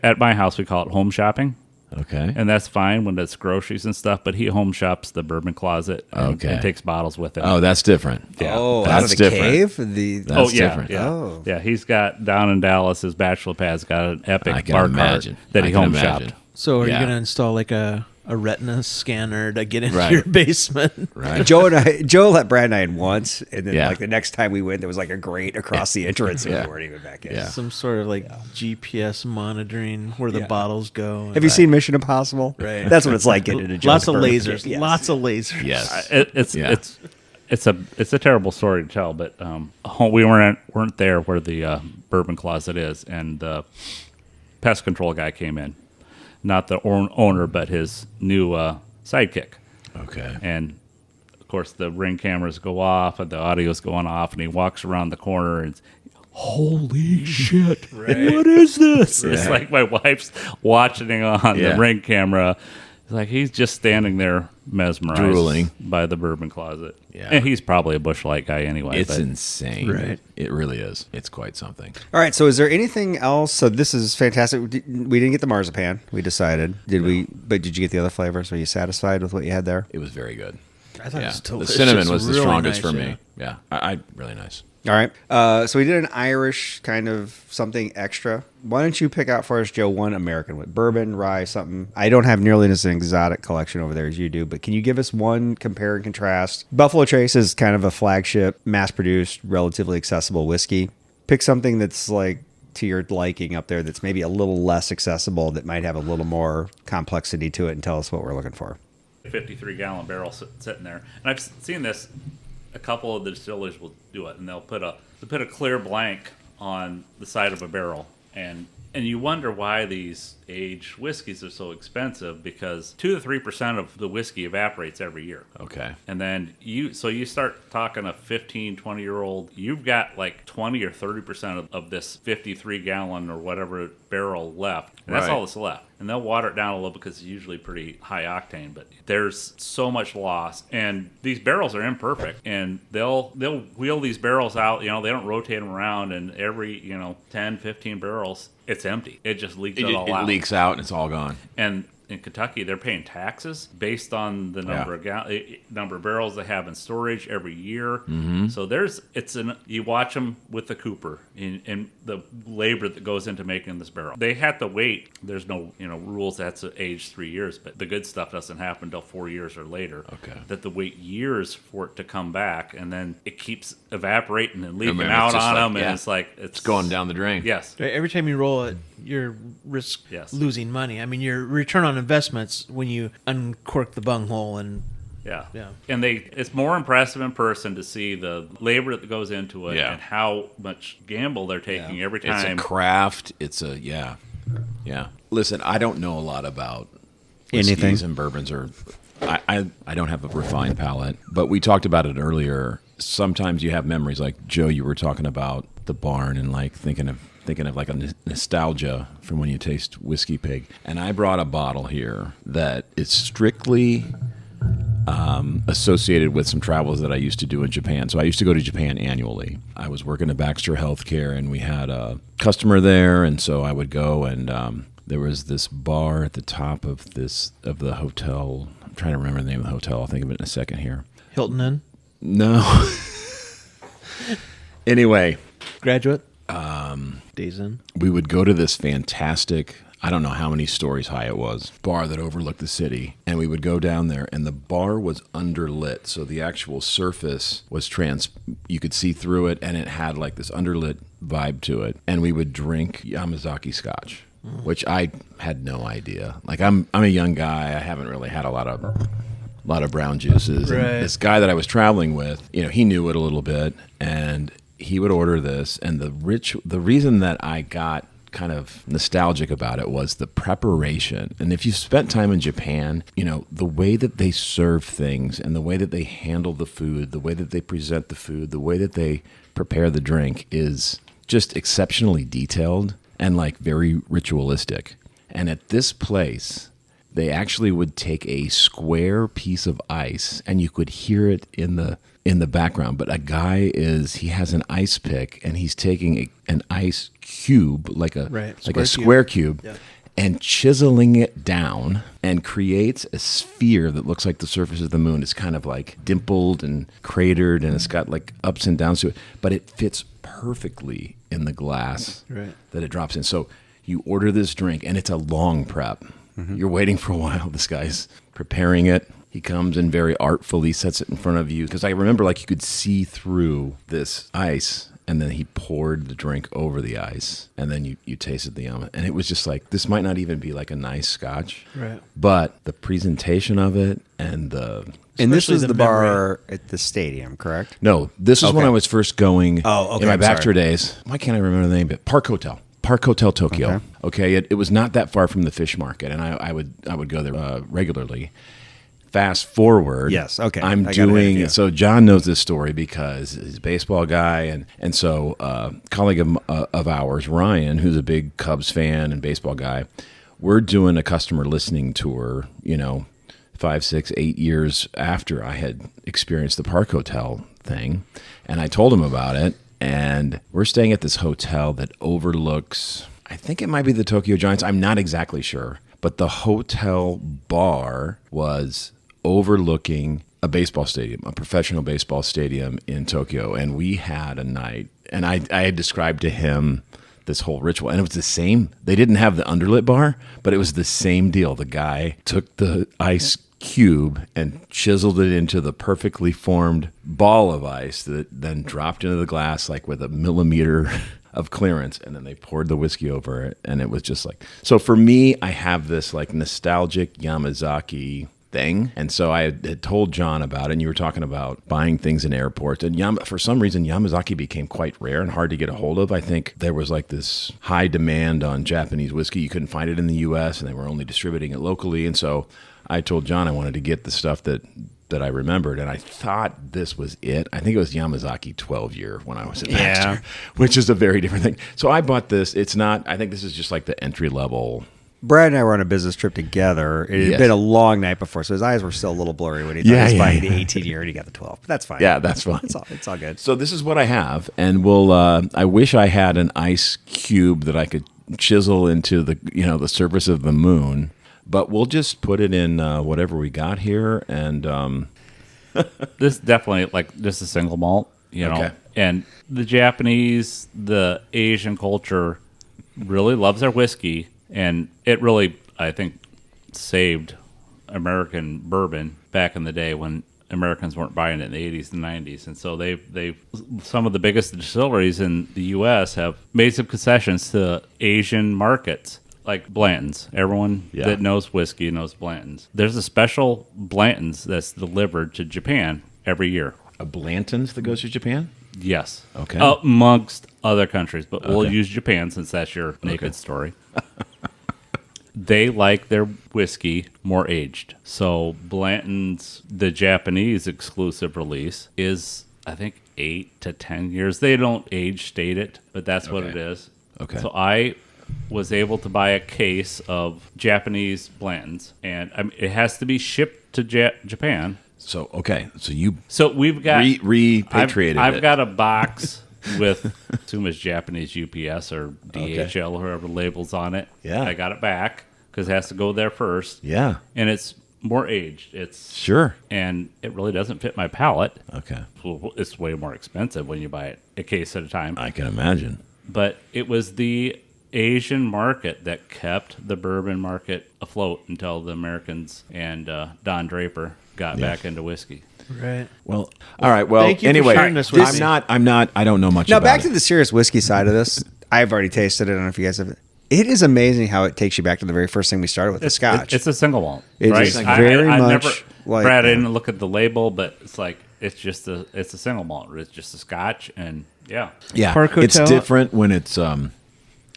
S4: at my house we call it home shopping,
S1: Okay.
S4: and that's fine when it's groceries and stuff. But he home shops the bourbon closet and takes bottles with him.
S1: Oh, that's different.
S4: Yeah.
S3: Oh,
S1: That's
S3: out of the
S1: different.
S3: cave?
S1: That's
S4: yeah,
S1: different.
S4: yeah,
S3: Oh.
S4: yeah. He's got down in Dallas. His bachelor pad's got an
S1: I
S4: epic
S1: can
S4: bar
S1: imagine.
S4: cart that
S1: I
S4: he
S1: can
S4: home
S1: imagine.
S4: shopped.
S2: So are
S1: Yeah.
S2: you going to install like a retina scanner to get into
S1: Right.
S2: your basement?
S1: Right.
S3: Joe let Brad and I in once, and then
S1: Yeah.
S3: like the next time we went, there was like a grate across the entrance, and
S1: Yeah.
S3: we weren't even back in.
S1: Yeah.
S2: Some sort of like GPS monitoring where the
S3: Yeah.
S2: bottles go.
S3: Have you seen Mission Impossible?
S2: Right.
S3: That's what it's like getting into Joe's
S2: Lots of
S3: bourbon.
S2: lasers.
S3: Yes.
S2: Lots of lasers.
S1: Yes.
S4: It's it's a terrible story to tell, but we weren't there where the bourbon closet is, and the pest control guy came in, not the owner, but his new sidekick,
S1: Okay.
S4: and of course the ring cameras go off and the audio's going off, and he walks around the corner and. Holy shit! What is this? It's like my wife's watching on
S1: Yeah.
S4: the ring camera. It's like he's just standing there mesmerized
S1: Drooling.
S4: by the bourbon closet.
S1: Yeah.
S4: And he's probably a Busch Light guy anyway.
S1: It's
S4: but
S1: insane.
S2: Right.
S1: It really is. It's quite something.
S3: All right. So, is there anything else? So, this is fantastic. We didn't get the marzipan. We decided. Did we? But did you get the other flavors? Are you satisfied with what you had there?
S1: It was very good.
S2: I thought it
S1: Yeah.
S2: was
S1: The
S2: delicious.
S1: cinnamon was the
S2: Really
S1: strongest
S2: nice,
S1: for
S2: yeah.
S1: me. Yeah. I really nice.
S3: All right. So we did an Irish kind of something extra. Why don't you pick out for us, Joe, one American with bourbon, rye, something? I don't have nearly as an exotic collection over there as you do, but can you give us one compare and contrast? Buffalo Trace is kind of a flagship, mass-produced, relatively accessible whiskey. Pick something that's like to your liking up there that's maybe a little less accessible, that might have a little more complexity to it, and tell us what we're looking for.
S4: 53-gallon barrel sitting there. And I've seen this. A couple of the distillers will do it, and they'll put a clear blank on the side of a barrel, and And you wonder why these aged whiskeys are so expensive, because 2 to 3% of the whiskey evaporates every year.
S1: Okay.
S4: And then you start talking a 15, 20-year-old, you've got like 20 or 30% of this 53 gallon or whatever barrel left. And that's
S1: Right.
S4: all that's left. And they'll water it down a little because it's usually pretty high octane, but there's so much loss. And these barrels are imperfect, and they'll wheel these barrels out, they don't rotate them around, and every, 10, 15 barrels, it's empty. It just leaks it all out.
S1: It leaks out and it's all gone.
S4: And in Kentucky, they're paying taxes based on the number number of barrels they have in storage every year. Mm-hmm. So you watch them with the cooper and the labor that goes into making this barrel. They have to wait. There's no rules that's age 3 years, but the good stuff doesn't happen until 4 years or later.
S1: Okay.
S4: That they wait years for it to come back, and then it keeps evaporating and leaking
S1: Remember,
S4: out
S1: it's just
S4: on
S1: like-
S4: them,
S1: yeah.
S4: and it's like
S1: It's going down the drain.
S4: Yes.
S2: Right, every time you roll it, you're risk losing money. I mean, your return on investments when you uncork the bunghole and
S4: Yeah.
S2: Yeah.
S4: And it's more impressive in person to see the labor that goes into it
S1: Yeah.
S4: and how much gamble they're taking every
S1: It's
S4: time.
S1: a craft. It's a yeah. Listen, I don't know a lot about whiskeys
S3: Anything.
S1: and bourbons, or I don't have a refined palate. But we talked about it earlier. Sometimes you have memories, like Joe, you were talking about the barn and like thinking of like a nostalgia from when you taste Whiskey Pig. And I brought a bottle here that is strictly associated with some travels that I used to do in Japan. So I used to go to Japan annually. I was working at Baxter Healthcare, and we had a customer there, and so I would go, and there was this bar at the top of the hotel. I'm trying to remember the name of the hotel. I'll think of it in a second here.
S2: Hilton Inn,
S1: No. Anyway,
S2: Graduate, Days Inn.
S1: we would go to this fantastic, I don't know how many stories high it was, bar that overlooked the city. And we would go down there, and the bar was underlit. So the actual surface was you could see through it, and it had like this underlit vibe to it. And we would drink Yamazaki scotch, which I had no idea. Like I'm a young guy. I haven't really had a lot of brown juices. And
S2: Right.
S1: this guy that I was traveling with, he knew it a little bit, and he would order this. And the reason that I got kind of nostalgic about it was the preparation. And if you spent time in Japan, the way that they serve things and the way that they handle the food, the way that they present the food, the way that they prepare the drink is just exceptionally detailed and like very ritualistic. And at this place, they actually would take a square piece of ice, and you could hear it in the background. But he has an ice pick, and he's taking an ice cube, like a square cube,
S2: Yeah.
S1: and chiseling it down, and creates a sphere that looks like the surface of the moon. It's kind of like dimpled and cratered, and it's got like ups and downs to it, but it fits perfectly in the glass
S2: Right.
S1: that it drops in. So you order this drink, and it's a long prep. You're waiting for a while. This guy's preparing it. He comes and very artfully sets it in front of you. Because I remember like you could see through this ice, and then he poured the drink over the ice, and then you tasted the yama. And it was just like, this might not even be like a nice scotch.
S2: Right.
S1: But the presentation of it and
S3: And this
S2: Especially
S3: was
S2: the
S3: the bar at the stadium, correct?
S1: No, this is when
S3: Okay.
S1: I was first going
S3: Oh, okay,
S1: in my
S3: I'm
S1: Baxter
S3: sorry.
S1: days. Why can't I remember the name of it? Park Hotel Tokyo. Okay, it was not that far from the fish market, and I would go there regularly. Fast forward.
S3: Yes, okay.
S1: I'm
S3: I got an
S1: doing
S3: idea.
S1: so. John knows this story because he's a baseball guy, and so a colleague of ours, Ryan, who's a big Cubs fan and baseball guy. We're doing a customer listening tour. 5, 6, 8 years after I had experienced the Park Hotel thing, and I told him about it. And we're staying at this hotel that overlooks, I think it might be the Tokyo Giants. I'm not exactly sure. But the hotel bar was overlooking a baseball stadium, a professional baseball stadium in Tokyo. And we had a night, and I had described to him this whole ritual. And it was the same. They didn't have the underlit bar, but it was the same deal. The guy took the ice cube and chiseled it into the perfectly formed ball of ice that then dropped into the glass like with a millimeter of clearance, and then they poured the whiskey over it, and it was just like, so for me, I have this like nostalgic Yamazaki thing. And so I had told John about it, and you were talking about buying things in airports. And for some reason, Yamazaki became quite rare and hard to get a hold of. I think there was like this high demand on Japanese whiskey. You couldn't find it in the U.S., and they were only distributing it locally. And so I told John I wanted to get the stuff that I remembered, and I thought this was it. I think it was Yamazaki 12 year when I was at Baxter, which is a very different thing. So I bought this. It's not, I think this is just like the entry level.
S3: Brad and I were on a business trip together. It had
S1: Yes.
S3: been a long night before, so his eyes were still a little blurry when he thought he was buying the 18 year and he got the 12. But that's fine.
S1: Yeah, that's fine.
S3: It's all good.
S1: So this is what I have, and I wish I had an ice cube that I could chisel into the surface of the moon, but we'll just put it in whatever we got here, and
S4: This is definitely like just a single malt,
S1: Okay.
S4: And the Japanese, the Asian culture really loves their whiskey, and it really, I think, saved American bourbon back in the day when Americans weren't buying it in the 80s and 90s. And so they've some of the biggest distilleries in the U.S. have made some concessions to Asian markets. Like Blanton's. Everyone
S1: Yeah.
S4: that knows whiskey knows Blanton's. There's a special Blanton's that's delivered to Japan every year.
S1: a Blanton's that goes to Japan.
S4: Yes.
S1: Okay.
S4: Amongst other countries, but we'll
S1: Okay.
S4: use Japan since that's your naked
S1: Okay.
S4: story. They like their whiskey more aged. So Blanton's, the Japanese exclusive release, is, I think, 8 to 10 years. They don't age state it, but that's what it
S1: Okay.
S4: is.
S1: Okay.
S4: So I was able to buy a case of Japanese Blanton's, and it has to be shipped to Japan.
S1: So okay, so you
S4: So we've got
S1: repatriated
S4: I've
S1: it.
S4: got a box with assume it's Japanese UPS or DHL or whoever labels on it.
S1: Yeah.
S4: I got it back because it has to go there first.
S1: Yeah,
S4: And it's more aged.
S1: sure.
S4: And it really doesn't fit my palate.
S1: Okay,
S4: Well, it's way more expensive when you buy it a case at a time.
S1: I can imagine.
S4: But it was the Asian market that kept the bourbon market afloat until the Americans and Don Draper got back into whiskey.
S2: Right.
S1: Well, all right. Well,
S2: Thank you for
S1: anyway,
S2: sharing this with me.
S1: I'm not. I don't know much
S3: Now,
S1: about
S3: back
S1: it.
S3: to the serious whiskey side of this. I've already tasted it. I don't know if you guys have. It is amazing how it takes you back to the very first thing we started with, the Scotch.
S4: It's a single malt,
S3: It
S4: right?
S3: is very much like
S4: Brad, I
S3: that.
S4: didn't look at the label, but it's like it's a single malt. It's just a Scotch, and yeah,
S1: Yeah,
S2: Park
S1: it's
S2: Hotel-
S1: different when it's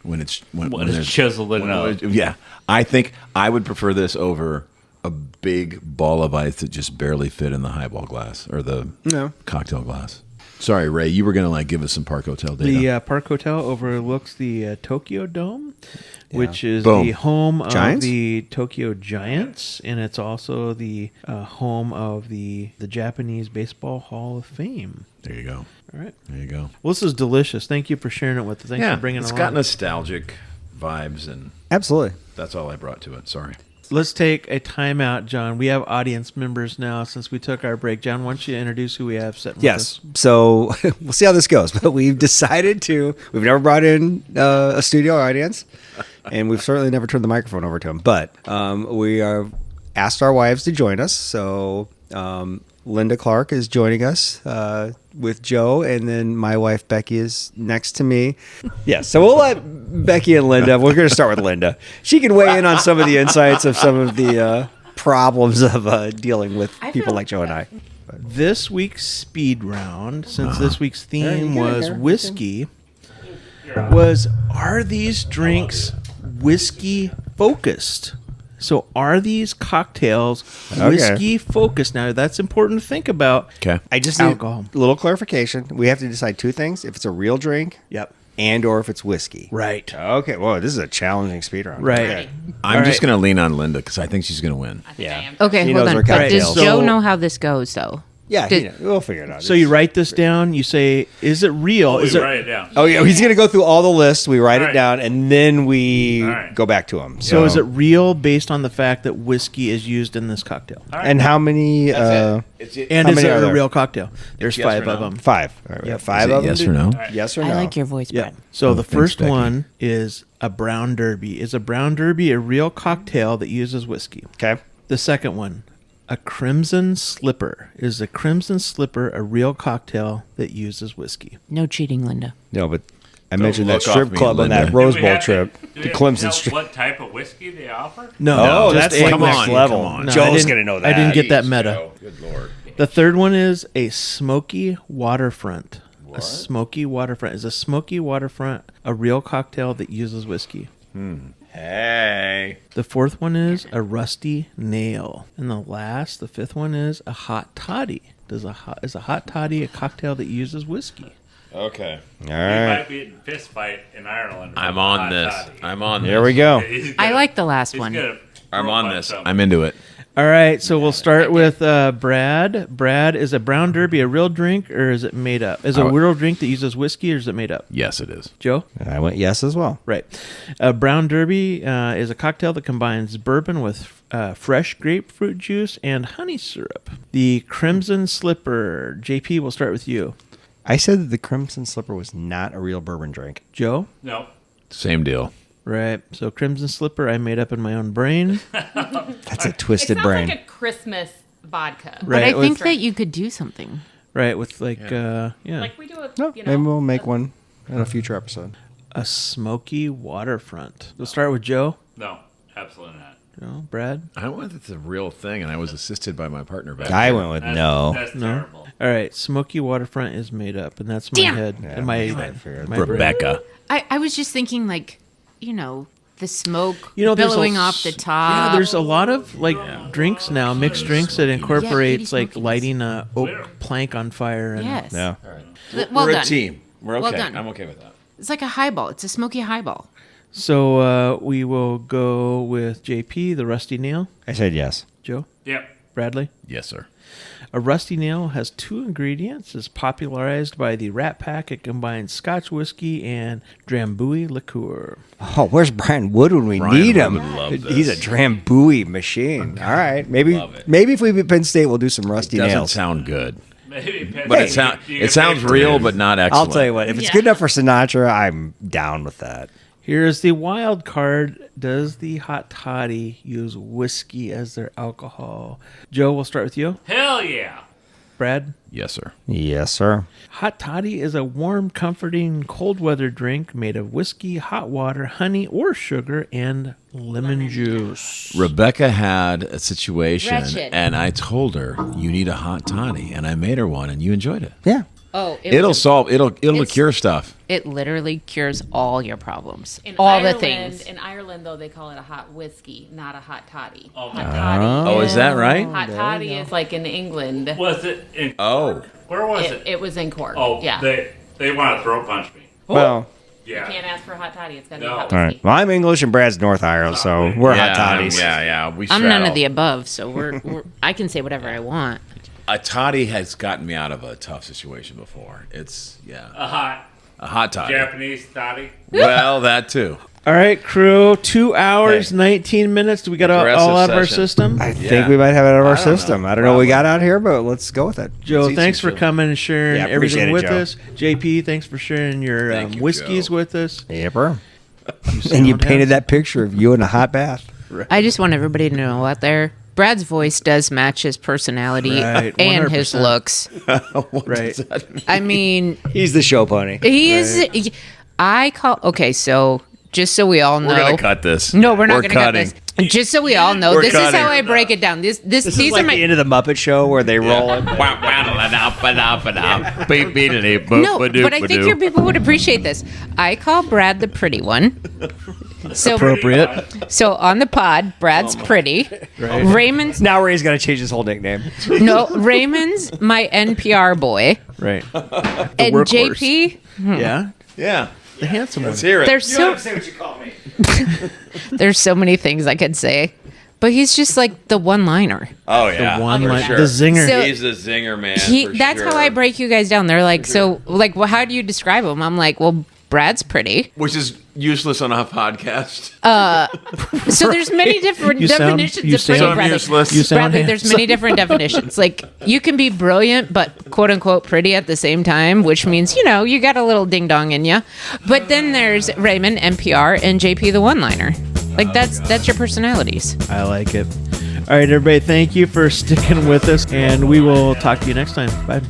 S1: when
S4: it's
S1: there's-
S4: chiseled in
S1: Yeah, I think I would prefer this over a big ball of ice that just barely fit in the highball glass or the
S3: No.
S1: cocktail glass. Sorry, Ray, you were going to give us some Park Hotel data.
S2: The Park Hotel overlooks the Tokyo Dome, which is
S1: Boom.
S2: the home
S3: Giants?
S2: of the Tokyo Giants, and it's also the home of the Japanese Baseball Hall of Fame.
S1: There you go.
S2: All right.
S1: There you go.
S2: Well, this is delicious. Thank you for sharing it with us. Thanks
S1: yeah,
S2: for bringing
S1: it's
S2: it
S1: got
S2: along.
S1: nostalgic vibes, and
S3: Absolutely.
S1: that's all I brought to it. Sorry.
S2: Let's take a timeout, John. We have audience members now since we took our break. John, why don't you introduce who we have sitting with
S3: Yes.
S2: us?
S3: So we'll see how this goes. But we've decided to. We've never brought in a studio audience, and we've certainly never turned the microphone over to them. But we are asked our wives to join us. So Linda Clark is joining us with Joe, and then my wife Becky is next to me. Yeah. So we'll let Becky and Linda. We're going to start with Linda. She can weigh in on some of the insights of some of the problems of dealing with people like Joe and I.
S2: This week's speed round, since this week's theme was whiskey, are these drinks whiskey focused? So are these cocktails whiskey focused? Now that's important to think about.
S1: Okay.
S3: I just need
S2: Alcohol.
S3: a little clarification. We have to decide two things: if it's a real drink,
S2: Yep.
S3: and or if it's whiskey.
S2: Right.
S3: Okay. Whoa, this is a challenging speed round.
S2: Right.
S3: Okay.
S1: I'm
S2: All
S1: just
S2: right.
S1: going to lean on Linda because I think she's going to win.
S3: Yeah.
S5: Okay,
S3: He
S5: hold
S3: knows
S5: on.
S3: our
S5: But does
S3: cocktails.
S5: Joe
S2: So-
S5: know how this goes, though?
S3: Yeah.
S5: Did-
S3: We'll figure it out.
S2: So you write this down. You say, "Is it real? Is it?"
S4: right? Yeah.
S3: Oh yeah, he's gonna go through all the lists. We write it
S4: Right.
S3: down, and then we
S4: All right.
S3: go back to him.
S2: So is it real based on the fact that whiskey is used in this cocktail?
S3: And how many?
S2: And
S3: How
S2: is
S3: many
S2: it
S3: are
S2: a
S3: there?
S2: real cocktail? There's
S1: yes
S2: 5
S1: or
S2: of
S1: no?
S2: them.
S3: 5. All right, we have 5
S1: Is it
S3: of them.
S1: yes or no?
S3: Yes or no?
S5: I like your voice,
S2: Yeah.
S5: Brad.
S2: So the
S1: thanks,
S2: first
S1: Becky.
S2: one is a brown derby. Is a brown derby a real cocktail that uses whiskey?
S3: Okay.
S2: The second one, a crimson slipper. Is a crimson slipper a real cocktail that uses whiskey?
S5: No cheating, Linda.
S3: No, but I mentioned that
S1: look off
S3: strip
S1: me,
S3: club on that
S1: Linda.
S3: Rose
S4: Do we
S3: Bowl
S4: have
S3: trip.
S4: do
S3: The
S4: we
S3: Clemson
S4: know
S3: strip.
S4: what type of whiskey they offer?
S2: No,
S3: Oh,
S2: just
S3: that's like
S1: come
S3: next
S1: on,
S3: level.
S1: come on.
S2: No, I
S3: Joel's
S2: didn't-
S3: gonna know that.
S2: I didn't get that
S1: Jeez,
S2: meta.
S1: Joe. Good Lord.
S2: The third one is a smoky waterfront. A smoky waterfront. Is a smoky waterfront a real cocktail that uses whiskey?
S1: Hey.
S2: The fourth one is a rusty nail. And the fifth one is a hot toddy. Is a hot toddy a cocktail that uses whiskey?
S1: Okay.
S3: All
S4: He
S3: right.
S4: might be in fist fight in Ireland.
S1: I'm
S4: for
S1: on
S4: hot
S1: this.
S4: toddy.
S1: I'm on
S3: Here
S1: this.
S3: we go.
S4: He's
S5: I
S4: gonna-
S5: like the last
S4: he's
S5: one.
S4: gonna
S1: I'm
S4: throw
S1: on
S4: punch
S1: this.
S4: something.
S1: I'm into it.
S2: All right, so we'll start with Brad. Brad, is a brown derby a real drink or is it made up? Is it a real drink that uses whiskey or is it made up?
S1: Yes, it is.
S2: Joe?
S3: I went yes as well.
S2: Right. Brown derby is a cocktail that combines bourbon with fresh grapefruit juice and honey syrup. The Crimson Slipper. JP, we'll start with you.
S3: I said that the Crimson Slipper was not a real bourbon drink.
S2: Joe?
S4: No.
S1: Same deal.
S2: Right. So Crimson Slipper, I made up in my own brain.
S3: That's a
S6: It
S3: twisted
S6: sounds
S3: brain.
S6: like a Christmas vodka.
S5: But
S2: Right,
S5: I think
S2: with-
S5: that you could do something.
S2: Right, with yeah.
S6: Like we do a,
S3: No,
S6: you know,
S3: maybe we'll make one in a future episode.
S2: A smoky waterfront. We'll start with Joe.
S4: No. Absolutely not.
S2: Joe, Brad.
S1: I went with the real thing, and I was assisted by my partner back
S3: I
S1: there.
S3: went with
S4: That's,
S3: no.
S4: That's
S2: No.
S4: terrible.
S2: All right, smoky waterfront is made up, and that's my
S5: Damn.
S2: head.
S3: Yeah,
S2: and my
S3: I figured.
S2: my brain.
S1: Rebecca.
S5: I was just thinking, like, the smoke
S2: There's
S5: billowing
S2: a-
S5: off the top.
S2: Yeah, there's a lot of like drinks now, mixed drinks that incorporates
S5: Yeah,
S2: like
S5: smokies.
S2: lighting a oak plank on fire. And
S5: Yes.
S3: No.
S5: Well
S1: We're
S5: done.
S1: a team. We're okay.
S5: Well done.
S1: I'm okay with that.
S5: It's like a highball. It's a smoky highball.
S2: So we will go with JP, the rusty nail.
S3: I said yes.
S2: Joe,
S4: Yep.
S2: Bradley.
S1: Yes, sir.
S2: A rusty nail has two ingredients. It's popularized by the Rat Pack. It combines Scotch whiskey and Drambuie liqueur.
S3: Oh, where's Brian Wood when we
S1: Brian
S3: need
S1: Wood
S3: him?
S1: would love
S3: He's a
S1: this.
S3: Drambuie machine. All right, maybe
S1: Love it.
S3: maybe if we beat Penn State, we'll do some rusty
S1: Doesn't
S3: nails.
S1: sound good,
S4: Maybe Penn
S1: but
S4: State, you
S1: it
S4: get
S1: sounds
S4: paid
S1: real,
S4: for
S1: but not
S3: I'll
S1: excellent.
S3: tell you what, if it's
S5: Yeah.
S3: good enough for Sinatra, I'm down with that.
S2: Here's the wild card. Does the hot toddy use whiskey as their alcohol? Joe, we'll start with you.
S4: Hell yeah.
S2: Brad?
S1: Yes, sir.
S3: Yes, sir.
S2: Hot toddy is a warm, comforting, cold weather drink made of whiskey, hot water, honey, or sugar, and lemon juice.
S1: Rebecca had a situation,
S5: Wretched.
S1: and I told her you need a hot toddy, and I made her one, and you enjoyed it.
S3: Yeah.
S5: Oh,
S1: It'll
S5: It's-
S1: cure stuff.
S5: It literally cures all your problems.
S6: In
S5: all
S6: Ireland,
S5: the things.
S6: In Ireland, though, they call it a hot whiskey, not a hot toddy.
S4: Oh,
S6: hot toddy.
S1: Oh, is that right?
S6: Hot toddy is like in England.
S4: Was it in
S1: Oh.
S4: Cork? Where was it?
S6: It was in Cork.
S4: Oh,
S6: yeah.
S4: they want to throat punch me.
S3: Well,
S4: Yeah.
S6: You can't ask for hot toddy. It's got to
S4: No.
S6: be hot
S3: all
S6: whiskey.
S3: right. Well, I'm English and Brad's North Irish, so we're hot toddies.
S1: Yeah. We
S5: I'm none
S1: straddle.
S5: of the above, so we're I can say whatever I want.
S1: A toddy has gotten me out of a tough situation before. It's
S4: A hot
S1: a hot toddy.
S4: Japanese toddy.
S1: Well, that too.
S2: All right, crew. 2 hours,
S1: Hey.
S2: 19 minutes. Do we got
S1: Aggressive
S2: all out of our
S1: session.
S2: system?
S3: I
S1: Yeah.
S3: think we might have it out of our
S1: I don't know.
S3: system. I don't know what we got out here, but let's go with it.
S2: Joe,
S1: Let's eat
S2: thanks
S1: some
S2: for
S1: chili.
S2: coming and sharing
S3: Yeah, appreciate
S2: everything
S3: it,
S2: with
S3: Joe.
S2: us. JP, thanks for sharing your
S1: Thank you,
S2: whiskeys
S1: Joe.
S2: with us.
S3: Yepper. And you painted that picture of you in a hot bath.
S5: I just want everybody to know out there, Brad's voice does match his personality
S2: Right,
S5: and his
S2: 100%.
S5: looks.
S2: Right.
S5: I mean,
S3: He's the show pony.
S5: he is. I call. Okay, so just so we all know,
S1: We're gonna cut this.
S5: No, we're not
S1: We're
S5: going to cut
S1: cutting.
S5: this. Just so we all know,
S1: We're
S5: this is
S1: cutting.
S5: how I break it down. These
S3: This is
S5: these
S3: like
S5: are my
S3: the end of the Muppet Show where they roll it.
S5: no, but I think your people would appreciate this. I call Brad the pretty one. So
S2: Appropriate.
S5: So on the pod, Brad's pretty.
S2: Right.
S5: Raymond's
S3: Now Ray's got to change his whole nickname.
S5: no. Raymond's my NPR boy,
S2: Right.
S5: and
S2: workhorse.
S5: JP.
S2: Yeah.
S1: Yeah.
S2: The handsome one.
S1: Let's hear it.
S3: say what you call me.
S5: There's so many things I could say, but he's just like the one-liner.
S1: Oh yeah.
S2: The one
S1: for
S2: line,
S1: sure.
S2: the zinger.
S5: So-
S1: He's a zinger, man.
S5: That's how I break you guys down. They're like, so like, well, how do you describe him? I'm like, well, Brad's pretty.
S1: Which is useless on a podcast.
S5: So there's many different
S2: You sound-
S5: definitions
S2: you
S5: of pretty.
S2: sound
S5: Bradley.
S1: useless.
S2: You sound
S5: Bradley, there's
S2: handsome.
S5: many different definitions. Like you can be brilliant, but quote unquote pretty at the same time, which means you got a little ding dong in you. But then there's Raymond, NPR, and JP, the one-liner. Like that's your personalities.
S2: I like it. All right, everybody. Thank you for sticking with us, and we will talk to you next time. Bye.